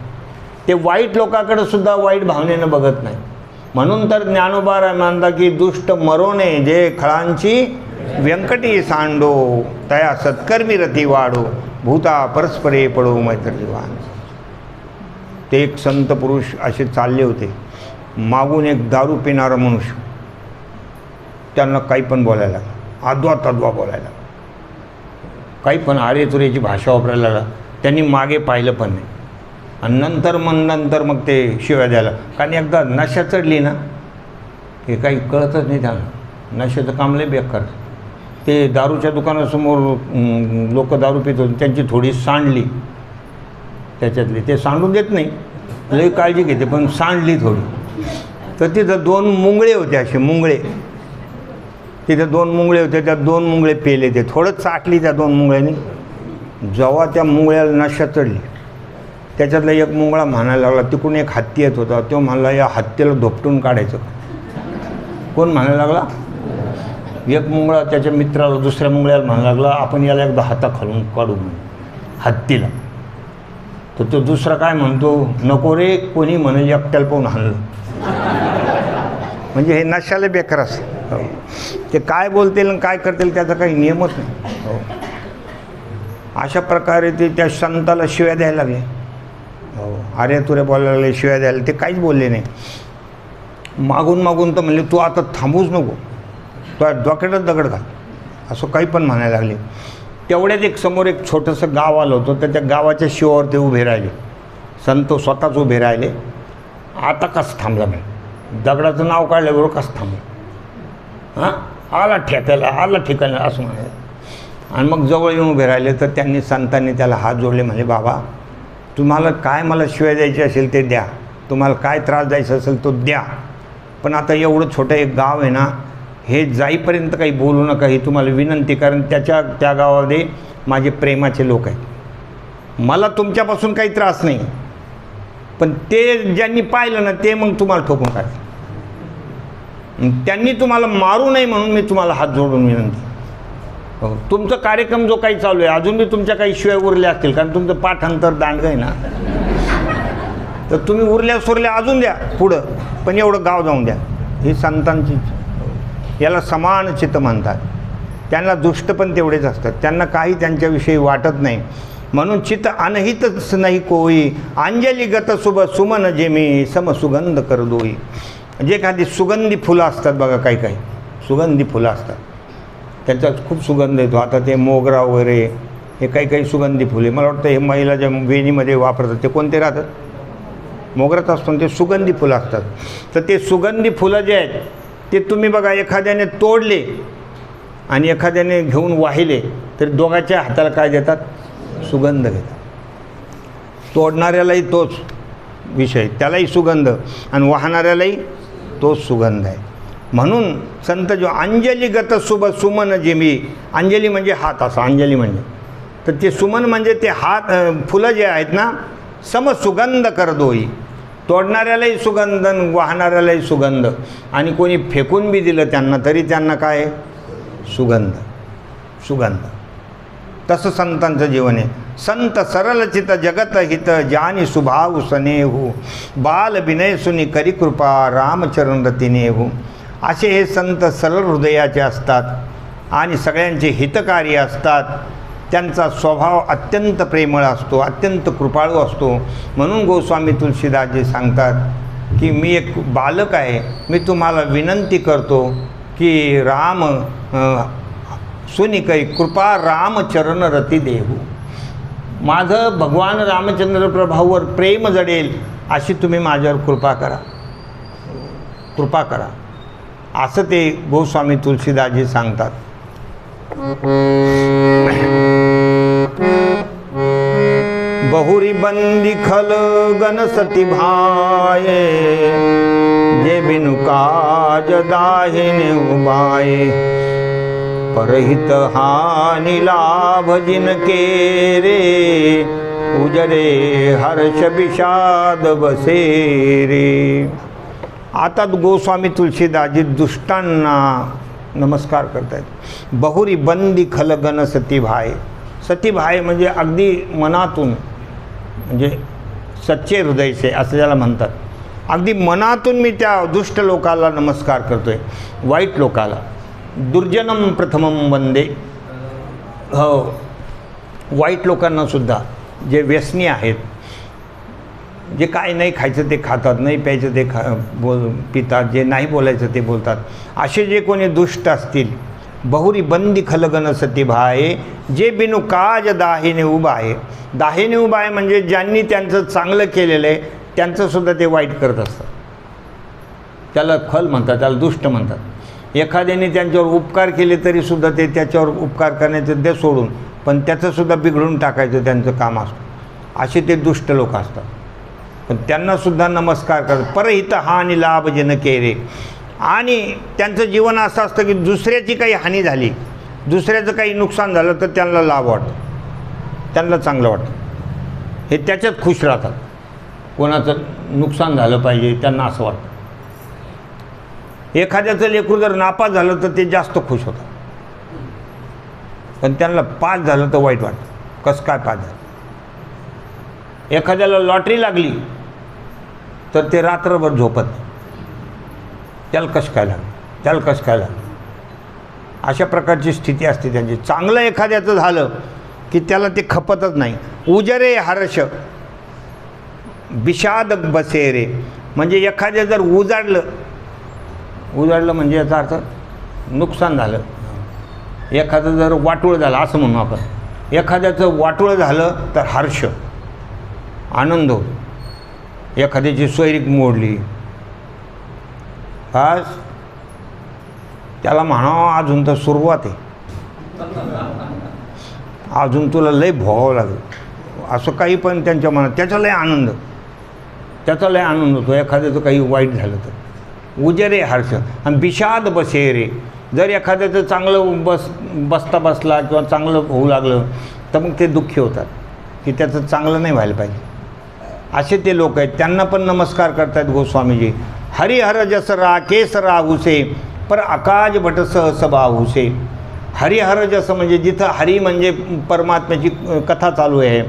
ते वाईट लोकांकडे सुद्धा वाईट भावनेनं बघत नाही. म्हणून तर ज्ञानोबा म्हणता की दुष्ट मरोने जे खळांची व्यंकटी सांडो, तया सत्कर्मी रती वाढो, भूता परस्परे पडो मैत्रीवान. ते एक संत पुरुष असे चालले होते. मागून एक दारू पिणारा मनुष्य त्यांना काही पण बोलायला लागला, आदवा तद्वा बोलायला, काही पण आरेतुरेची भाषा वापरायला लागला. त्यांनी मागे पाहिलं पण नाही. आणि नंतर मग ते शिव्या द्यायला. कारण एकदा नशा चढली ना, हे काही कळतच नाही त्यांना. नशेचं काम लय बेकार. ते दारूच्या दुकानासमोर लोक दारू पित होते, त्यांची थोडी सांडली त्याच्यातली. ते सांडून देत नाही, लई काळजी घेते, पण सांडली थोडी. तर तिथं दोन मुंगळे होते, असे मुंगळे. तिथे 2 मुंगळे होते, त्या 2 मुंगळे पेले ते, थोडं चाटली त्या 2 मुंगळ्यांनी. जेव्हा त्या मुंगळ्याला नशा चढली, त्याच्यातला एक मुंगळा म्हणायला लागला, तिकडून एक हत्ती येत होता, तो म्हणला या हत्तीला धोपटून काढायचं. कोण म्हणायला लागला? एक मुंगळा त्याच्या मित्राला, दुसऱ्या मुंगळ्याला म्हणायला लागला, आपण याला एकदा हाताखालून काढू म्हणून हत्तीला. तर तो दुसरा काय म्हणतो, नको रे, कोणी म्हणे एकट्याला पाहून हाणलं. म्हणजे हे नशाला बेकार असते. हो, ते काय बोलतील आणि काय करतील त्याचा काही नियमच नाही. हो, अशा प्रकारे ते त्या संताला शिव्या द्यायला लागले. हो, अरे तुरे बोलायला लागले, शिव्या द्यायला. ते काहीच बोलले नाही. मागून मागून तर म्हणले, तू आता थांबूच नको, तो डोक्यातच दगड घाल, असं काही पण म्हणायला लागले. तेवढ्यात एक समोर एक छोटंसं गाव आलं होतं, तर त्या गावाच्या शिवावर ते उभे राहिले. संत स्वतःच उभे राहिले. आता कसं थांबला नाही, दगडाचं नाव काढल्याबरोबर कसं थांबलं, हां आला ठेकायला, आला ठिकाणं असं म्हणाले. आणि मग जवळ येऊन उभे राहिले. तर त्यांनी संतांनी त्याला हात जोडले, म्हणजे बाबा तुम्हाला काय मला शिव्या द्यायची असेल ते द्या, तुम्हाला काय त्रास द्यायचा असेल तो द्या, पण आता एवढं छोटं एक गाव आहे ना, हे जाईपर्यंत काही बोलू नका, ही तुम्हाला विनंती. कारण त्या गावामध्ये माझे प्रेमाचे लोक आहेत, मला तुमच्यापासून काही त्रास नाही, पण ते ज्यांनी पाहिलं ना ते मग तुम्हाला ठोकून काढतील. त्यांनी तुम्हाला मारू नये म्हणून मी तुम्हाला हात जोडून विनंती. हो, तुमचा कार्यक्रम जो काही चालू आहे, अजून मी तुमच्या काही शिवाय उरल्या असतील, कारण तुमचं पाठांतर दांडगं आहे ना, तर तुम्ही उरल्या सुरल्या अजून द्या पुढं, पण एवढं गाव जाऊन द्या. ही संतांची, याला समान चित्त म्हणतात. त्यांना दुष्ट पण तेवढेच असतात, त्यांना काही त्यांच्याविषयी वाटत नाही. म्हणून चित्त अनहितच नाही कोई, अंजलीगत शुभ सुमन जेमी समसुगंध कर दोई. जे एखादी सुगंधी फुलं असतात बघा, काही काही सुगंधी फुलं असतात, त्याचा खूप सुगंध येतो. आता ते मोगरा वगैरे हे काही काही सुगंधी फुले, मला वाटतं हे महिला ज्या वेणीमध्ये वापरतात ते कोणते राहतात, मोगराच असतो, ते सुगंधी फुलं असतात. तर ते सुगंधी फुलं जे आहेत ते तुम्ही बघा, एखाद्याने तोडले आणि एखाद्याने घेऊन वाहिले, तर दोघांच्या हाताला काय देतात, सुगंध घेतात. तोडणाऱ्यालाही तोच विषय, त्यालाही सुगंध, आणि वाहणाऱ्यालाही तोच सुगंध आहे. म्हणून संत जो अंजलीगत शुभ सुमन जेमी, अंजली म्हणजे हात, असा अंजली म्हणजे, तर ते सुमन म्हणजे ते हात, फुलं जे आहेत ना, समसुगंध कर दोई, तोडणाऱ्यालाही सुगंध, वाहणाऱ्यालाही सुगंध, आणि कोणी फेकून बी दिलं त्यांना तरी त्यांना काय, सुगंध सुगंध. तसं संतांचं जीवन आहे. संत सरलचित जगत हित, जानी सुभाव स्नेहू, बाल विनय सुनी करी कृपा, रामचरण रतिनेहू. असे हे संत सरळ हृदयाचे असतात आणि सगळ्यांचे हितकारी असतात. त्यांचा स्वभाव अत्यंत प्रेमळ असतो, अत्यंत कृपाळू असतो. म्हणून गोस्वामी तुलसीदासजी सांगतात की मी एक बालक आहे, मी तुम्हाला विनंती करतो की राम सुनिकै कृपा रामचरण रती देहू, माझं भगवान रामचंद्र प्रभावर प्रेम जडेल अशी तुम्ही माझ्यावर कृपा करा, कृपा करा, असं ते गोस्वामी तुलसीदासजी सांगतात. बहुरी बंदी खल गण सती भाये, जे बिनु काज दाहिने उबाये, परहित हानि लाभ जिन के रे, उजरे हर्ष विषाद बसे रे. आता गोस्वामी तुलसीदासजी दुष्टांना नमस्कार करतायत. बहुरी बंदी खलगन सतीभाय, सतीभाय म्हणजे अगदी मनातून, म्हणजे सच्चे हृदयचे असं ज्याला म्हणतात. अगदी मनातून मी त्या दुष्ट लोकाला नमस्कार करतोय, वाईट लोकाला. दुर्जनम प्रथमम वंदे. हो, वाईट लोकांनासुद्धा, जे व्यसनी आहेत, जे काय नाही खायचं ते खातात, नाही प्यायचं ते पितात, जे नाही बोलायचं ते बोलतात, असे जे कोणी दुष्ट असतील. बहुरी बंदी खलगन सती भाये, जे बिनु काज दाहिने उभा आहे. दाहिने उभा आहे म्हणजे ज्यांनी त्यांचं चांगलं केलेलं आहे त्यांचंसुद्धा ते वाईट करत असतात. त्याला खल म्हणतात, त्याला दुष्ट म्हणतात. एखाद्याने त्यांच्यावर उपकार केले तरीसुद्धा ते त्याच्यावर उपकार करण्याचं ते सोडून पण त्याचंसुद्धा बिघडून टाकायचं त्यांचं काम असतं. असे ते दुष्ट लोक असतात. पण त्यांनासुद्धा नमस्कार करतात. परहित हानी लाभ जन केरे, आणि त्यांचं जीवन असं असतं की दुसऱ्याची काही हानी झाली, दुसऱ्याचं काही नुकसान झालं तर त्यांना लाभ वाटतो, त्यांना चांगलं वाटतं, हे त्याच्यात खुश राहतात. कोणाचं नुकसान झालं पाहिजे त्यांना असं वाटतं. एखाद्याचं लेकरू जर नापास झालं तर ते जास्त खुश होतात, पण त्यांना पास झालं तर वाईट वाटतं, कसं काय पास झालं. एखाद्याला लॉटरी लागली तर ते रात्रभर झोपत नाही, त्याला कसं काय लागलं, त्याला कसं काय लागलं. अशा प्रकारची स्थिती असते त्यांची. चांगलं एखाद्याचं झालं की त्याला ते खपतच नाही. उजरे हर्ष विषाद बसे रे, म्हणजे एखाद्या जर उजाडलं म्हणजे याचा अर्थ नुकसान झालं. एखादं जर वाटोळं झालं असं म्हणू आपण, एखाद्याचं वाटोळं झालं तर हर्ष, आनंद होतो. एखाद्याची सोयरीक मोडली, बस त्याला म्हणावं अजून तर सुरुवात आहे, अजून तुला लय भोगावं लागेल, असं काही पण त्यांच्या मनात, त्याचा लय आनंद होतो एखाद्याचं काही वाईट झालं तर. उजरे हर्ष आणि विषाद बसे रे, जर एखाद्याचं चांगलं बसला किंवा चांगलं होऊ लागलं तर मग ते दुःखी होतात की त्याचं चांगलं नाही व्हायला पाहिजे. असे ते लोक आहेत. त्यांना पण नमस्कार करतात गोस्वामीजी. हरिहर जस रा केस राहुसे पर आकाश भट सहस बाहुसे. हरिहर जसं म्हणजे जिथं हरी म्हणजे परमात्म्याची कथा चालू आहे,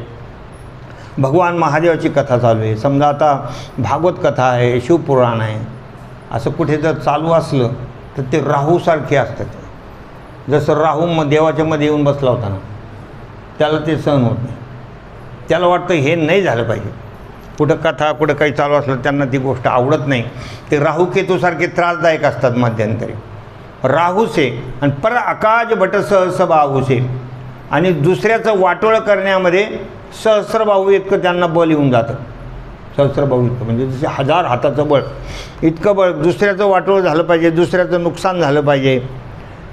भगवान महादेवाची कथा चालू आहे, समजा आता भागवत कथा आहे, शिवपुराण आहे, असं कुठे जर चालू असलं तर ते राहूसारखे असतात. जसं राहू देवाच्या मध्ये येऊन बसला होता ना, त्याला ते सहन होत नाही, त्याला वाटतं हे नाही झालं पाहिजे. कुठं कथा कुठं काही चालू असलं त्यांना ती गोष्ट आवडत नाही. ते राहूकेतूसारखे त्रासदायक असतात मध्यंतरी. राहूसे आणि पर आकाश भट सहस्रबाहूसे, आणि दुसऱ्याचं वाटोळं करण्यामध्ये सहस्रबाहू इतकं त्यांना बळ येऊन जातं. सहस्रबाहू इतकं म्हणजे जसे 1000 हाताचं बळ, इतकं बळ. दुसऱ्याचं वाटोळं झालं पाहिजे, दुसऱ्याचं नुकसान झालं पाहिजे.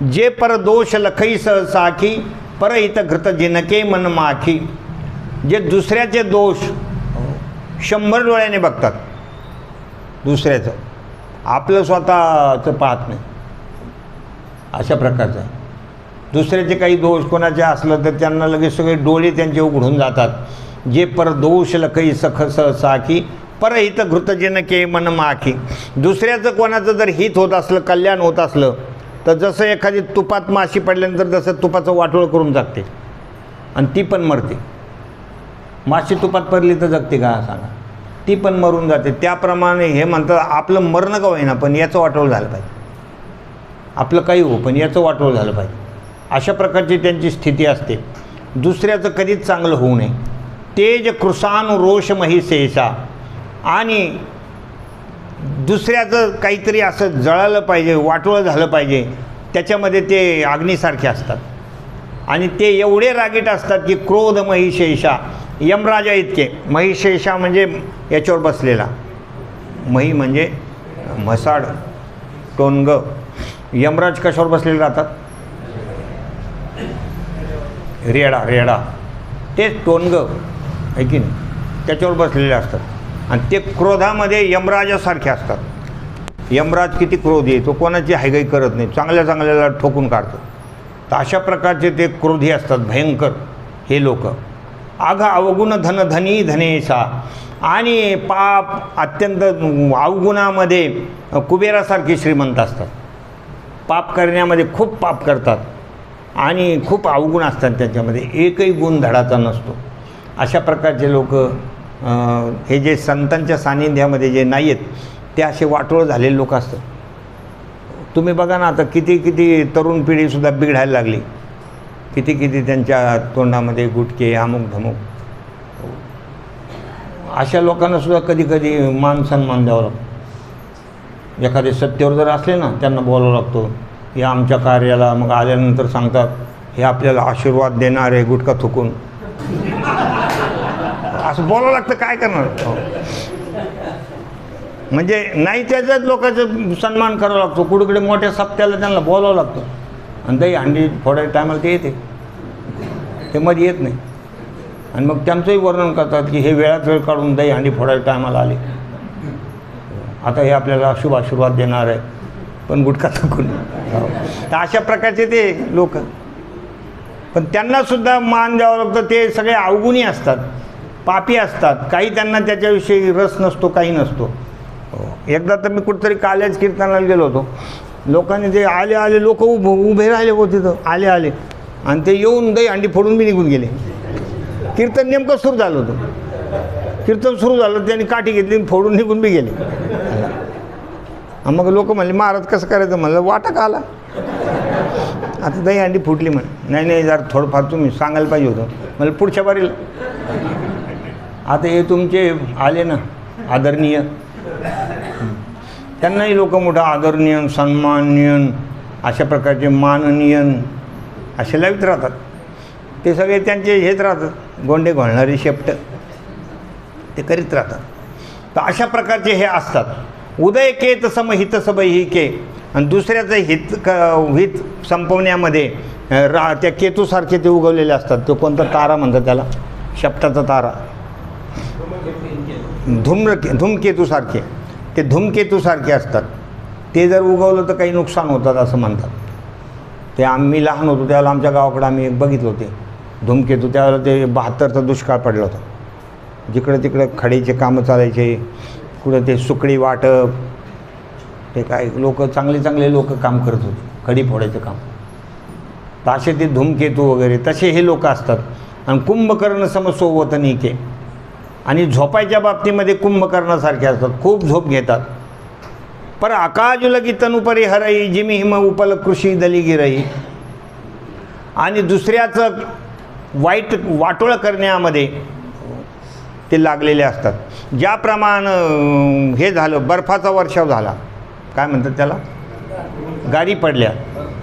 जे पर दोष लखई सहसाखी परहित घृत जिनके मन माखी. जे दुसऱ्याचे दोष 100 डोळ्याने बघतात दुसऱ्याचं, आपलं स्वतःचं पाहत नाही, अशा प्रकारचं आहे. दुसऱ्याचे काही दोष कोणाचे असलं तर त्यांना लगेच सगळे डोळे त्यांचे उघडून जातात. जे पर दोष लखई सख सहसाखी परहित घृत जिनके मन माखी. दुसऱ्याचं कोणाचं जर हित होत असलं, कल्याण होत असलं तर जसं एखादी तुपात माशी पडल्यानंतर जसं तुपाचं वाटोळं करून जगते आणि ती पण मरते. माशी तुपात पडली तर जगते का सांगा, ती पण मरून जाते. त्याप्रमाणे हे म्हणतात आपलं मरणं का होईना पण याचं वाटोळं झालं पाहिजे, आपलं काही हो पण याचं वाटोळं झालं पाहिजे. अशा प्रकारची त्यांची स्थिती असते. दुसऱ्याचं कधीच चांगलं होऊ नये. तेज कृषानु रोष महिषेषा, आणि दुसऱ्याचं काहीतरी असं जळालं पाहिजे, वाटोळं झालं पाहिजे, त्याच्यामध्ये ते अग्नीसारखे असतात. आणि ते एवढे रागीट असतात की क्रोध महिषेषा, यमराजा इतके. महिषेषा म्हणजे याच्यावर बसलेला, मही म्हणजे म्हसाड, टोनग. यमराज कशावर बसलेले राहतात, रेडा, ते टोनग आहे की नाही, त्याच्यावर बसलेले असतात. आणि ते क्रोधामध्ये यमराजासारखे असतात. यमराज किती क्रोधी, तो कोणाची हायगाई करत नाही, चांगल्याला ठोकून काढतो. तर अशा प्रकारचे ते क्रोधी असतात, भयंकर हे लोक. आघ अवगुण धनी धनेशा, आणि पाप अत्यंत अवगुणामध्ये कुबेरासारखे श्रीमंत असतात. पाप करण्यामध्ये खूप पाप करतात आणि खूप अवगुण असतात त्याच्यामध्ये, एकही गुण धडाचा नसतो. अशा प्रकारचे लोक हे जे संतांच्या सानिध्यामध्ये जे नाही आहेत ते असे वाटोळ झालेले लोक असतात. तुम्ही बघा ना, आता किती तरुण पिढीसुद्धा बिघडायला लागली. किती त्यांच्या तोंडामध्ये गुटके, अमुक धमुक. अशा लोकांनासुद्धा कधी मान सन्मान द्यावा लागतो. एखादे सत्तेवर जर असले ना, त्यांना बोलावं लागतो, हे आमच्या कार्याला. मग आल्यानंतर सांगतात हे आपल्याला आशीर्वाद देणार आहे, गुटखा थुकून. असं बोलावं लागतं, काय करणार. म्हणजे नाही त्याच्याच लोकांचं सन्मान करावा लागतो. कुठेकडे मोठ्या सप्त्याला त्यांना बोलावं लागतं. आणि दही हंडी फोडायच्या टायमाला ते येते, ते मध्ये येत नाही. आणि मग त्यांचंही वर्णन करतात की हे वेळात वेळ काढून दही हंडी फोडायच्या टायमाला आले, आता हे आपल्याला शुभ आशीर्वाद देणार आहे. पण गुटखा थकून. तर अशा प्रकारचे ते लोक, पण त्यांनासुद्धा मान द्यावं लागतं. ते सगळे अवगुणी असतात, पापी असतात, काही त्यांना त्याच्याविषयी रस नसतो, काही नसतो. एकदा तर मी कुठेतरी काल्याच कीर्तनाला गेलो होतो. लोकांनी ते आले लोक उभे राहिले होते तिथं, आले आणि ते येऊन दही अंडी फोडून बी निघून गेले. कीर्तन नेमकं सुरू झालं होतं, कीर्तन सुरू झालं, त्यांनी काठी घेतली फोडून निघून बी गेले. मग लोक म्हणले महाराज कसं करायचं? म्हणलं वाटा का आला, आता दही अंडी फुटली म्हणे. नाही जरा थोडंफार तुम्ही सांगायला पाहिजे होतं. मला पुढच्या बारीला आता हे तुमचे आले ना आदरणीय, त्यांनाही लोक मोठं आदरणीय, सन्माननीय, अशा प्रकारचे माननीय असे लावित राहतात. ते सगळे त्यांचे हेच राहतात, गोंडे घोळणारे शेपट ते करीत राहतात. तर अशा प्रकारचे हे असतात. उदय केत समहित सबही के, आणि दुसऱ्याचं हित संपवण्यामध्ये त्या केतूसारखे ते उगवलेले असतात. तो कोणता तारा म्हणतात त्याला, शेपटाचा तारा, धूमकेतूसारखे. ते धूमकेतूसारखे असतात. ते जर उगवलं तर काही नुकसान होतात असं म्हणतात. ते आम्ही लहान होतो त्यावेळेला आमच्या गावाकडे आम्ही एक बघितलं होते धूमकेतू. त्यावेळेला ते 72चा दुष्काळ पडला होता. जिकडं तिकडं खडीचे कामं चालायचे, कुठं ते सुकडी वाटप, ते काय लोक चांगले लोक काम करत होते, खडी फोडायचं काम. तर असे ते धूमकेतू वगैरे तसे हे लोक असतात. आणि कुंभकर्ण समसोवतनिके, आणि झोपायच्या बाबतीमध्ये कुंभकर्णासारखे असतात, खूप झोप घेतात. पर आकाजुलगी तनुपरी हरई जिमी हिम उपल कृषी दली गिरई, आणि दुसऱ्याचं वाटोळं करण्यामध्ये ते लागलेले असतात. ज्याप्रमाणे हे झालं, बर्फाचा वर्षाव झाला, काय म्हणतात त्याला, गारी पडल्या.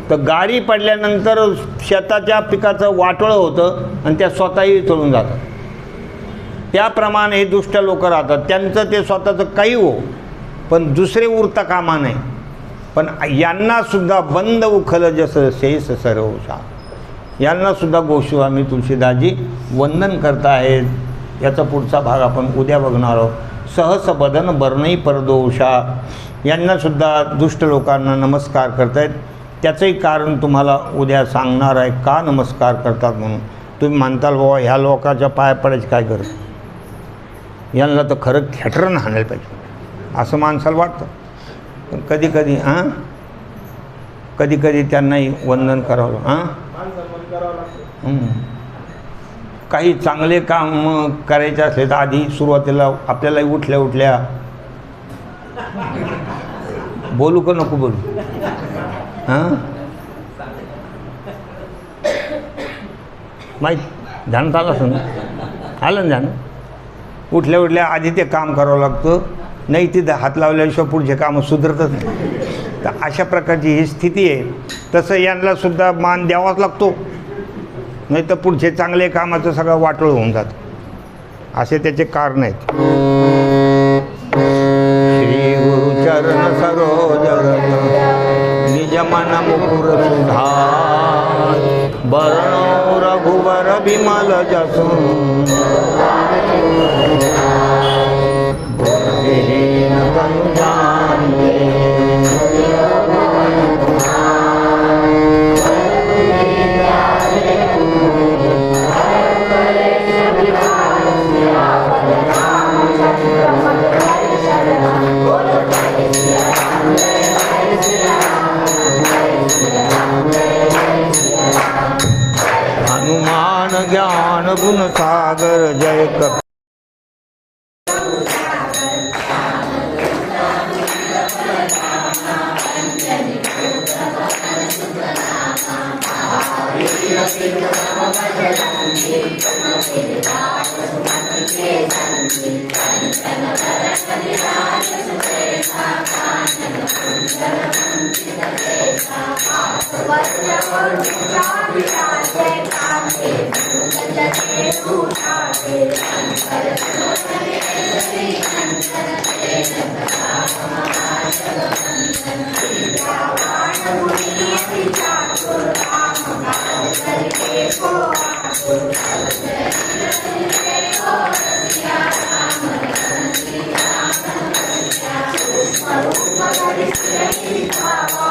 तर गारी पडल्यानंतर शेताच्या पिकाचं वाटोळं होतं आणि त्या स्वतःही चढून जातात. त्याप्रमाणे हे दुष्ट लोक राहतात. त्यांचं ते स्वतःचं काही हो, पण दुसरे उरता कामा नाही. पण यांनासुद्धा बंद उखल जसं शेष सरवशा, यांनासुद्धा गोस्वामी तुलसीदासजी वंदन करत आहेत. याचा पुढचा भाग आपण उद्या बघणार आहोत. सहस बदन बर्णई परदोषा, यांनासुद्धा दुष्ट लोकांना नमस्कार करतायत. त्याचंही कारण तुम्हाला उद्या सांगणार आहे, का नमस्कार करतात म्हणून. तुम्ही म्हणताल बाबा ह्या लोकांच्या पाया पडायची काय गरज, यांना तर खरं खेटरं हाणायला पाहिजे असं माणसाला वाटतं. पण कधी त्यांनाही वंदन करावं. काही चांगले काम करायचे असले तर आधी सुरुवातीला आपल्यालाही उठल्या बोलू का नको बोलू, माहीत ध्यानात आलं असं ना, आलं ना ध्यान. उठल्या आधी ते काम करावं लागतं, नाही तिथं हात लावल्याशिवाय पुढचे कामं सुधरतच नाही. तर अशा प्रकारची ही स्थिती आहे. तसं यांनासुद्धा मान द्यावाच लागतो, नाही तर पुढचे चांगले कामाचं सगळं वाटोळ होऊन जातं. असे त्याचे कारण आहेत. श्री गुरुचरण सरोज निज मन मुकुर सुधार, बरणो रघुवर विमल जसु, बुद्धिहीन तनु जानिके, हनुमान ज्ञान गुण सागर जय कपि, Thank you.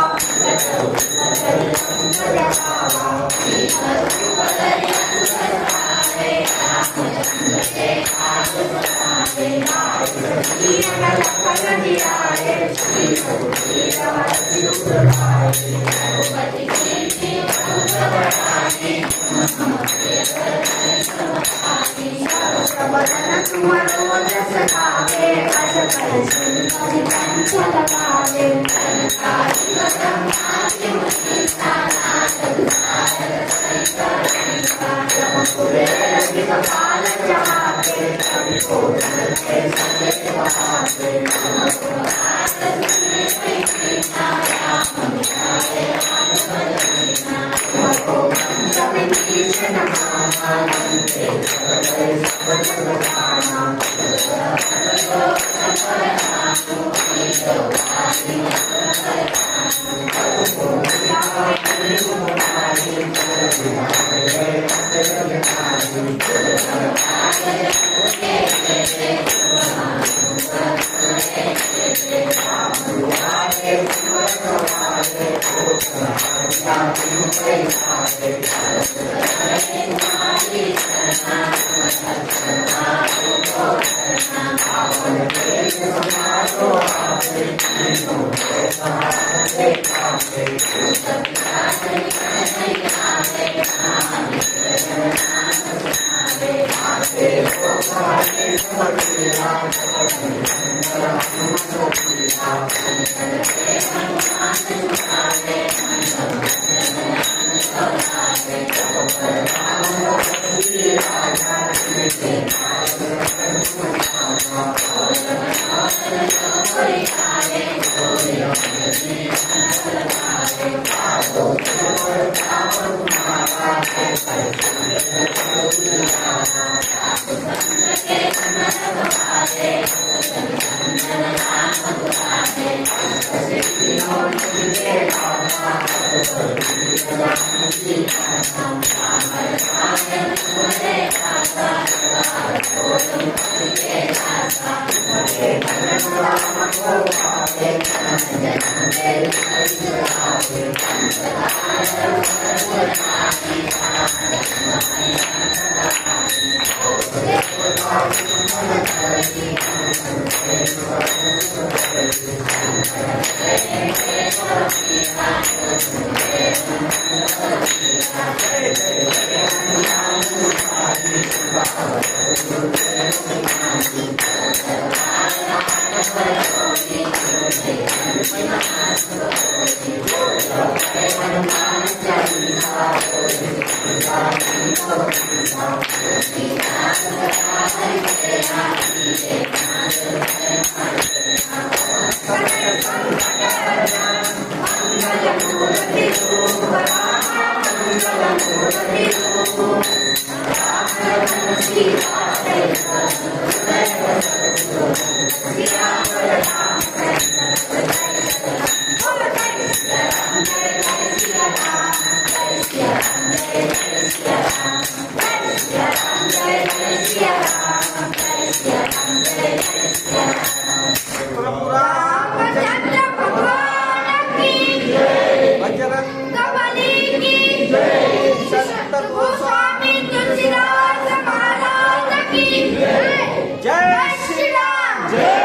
रामचंद्र भगवान की जय, बजरंगबली की जय, संत गोस्वामी तुलसीदास महाराज की जय, जय श्री राम, जय।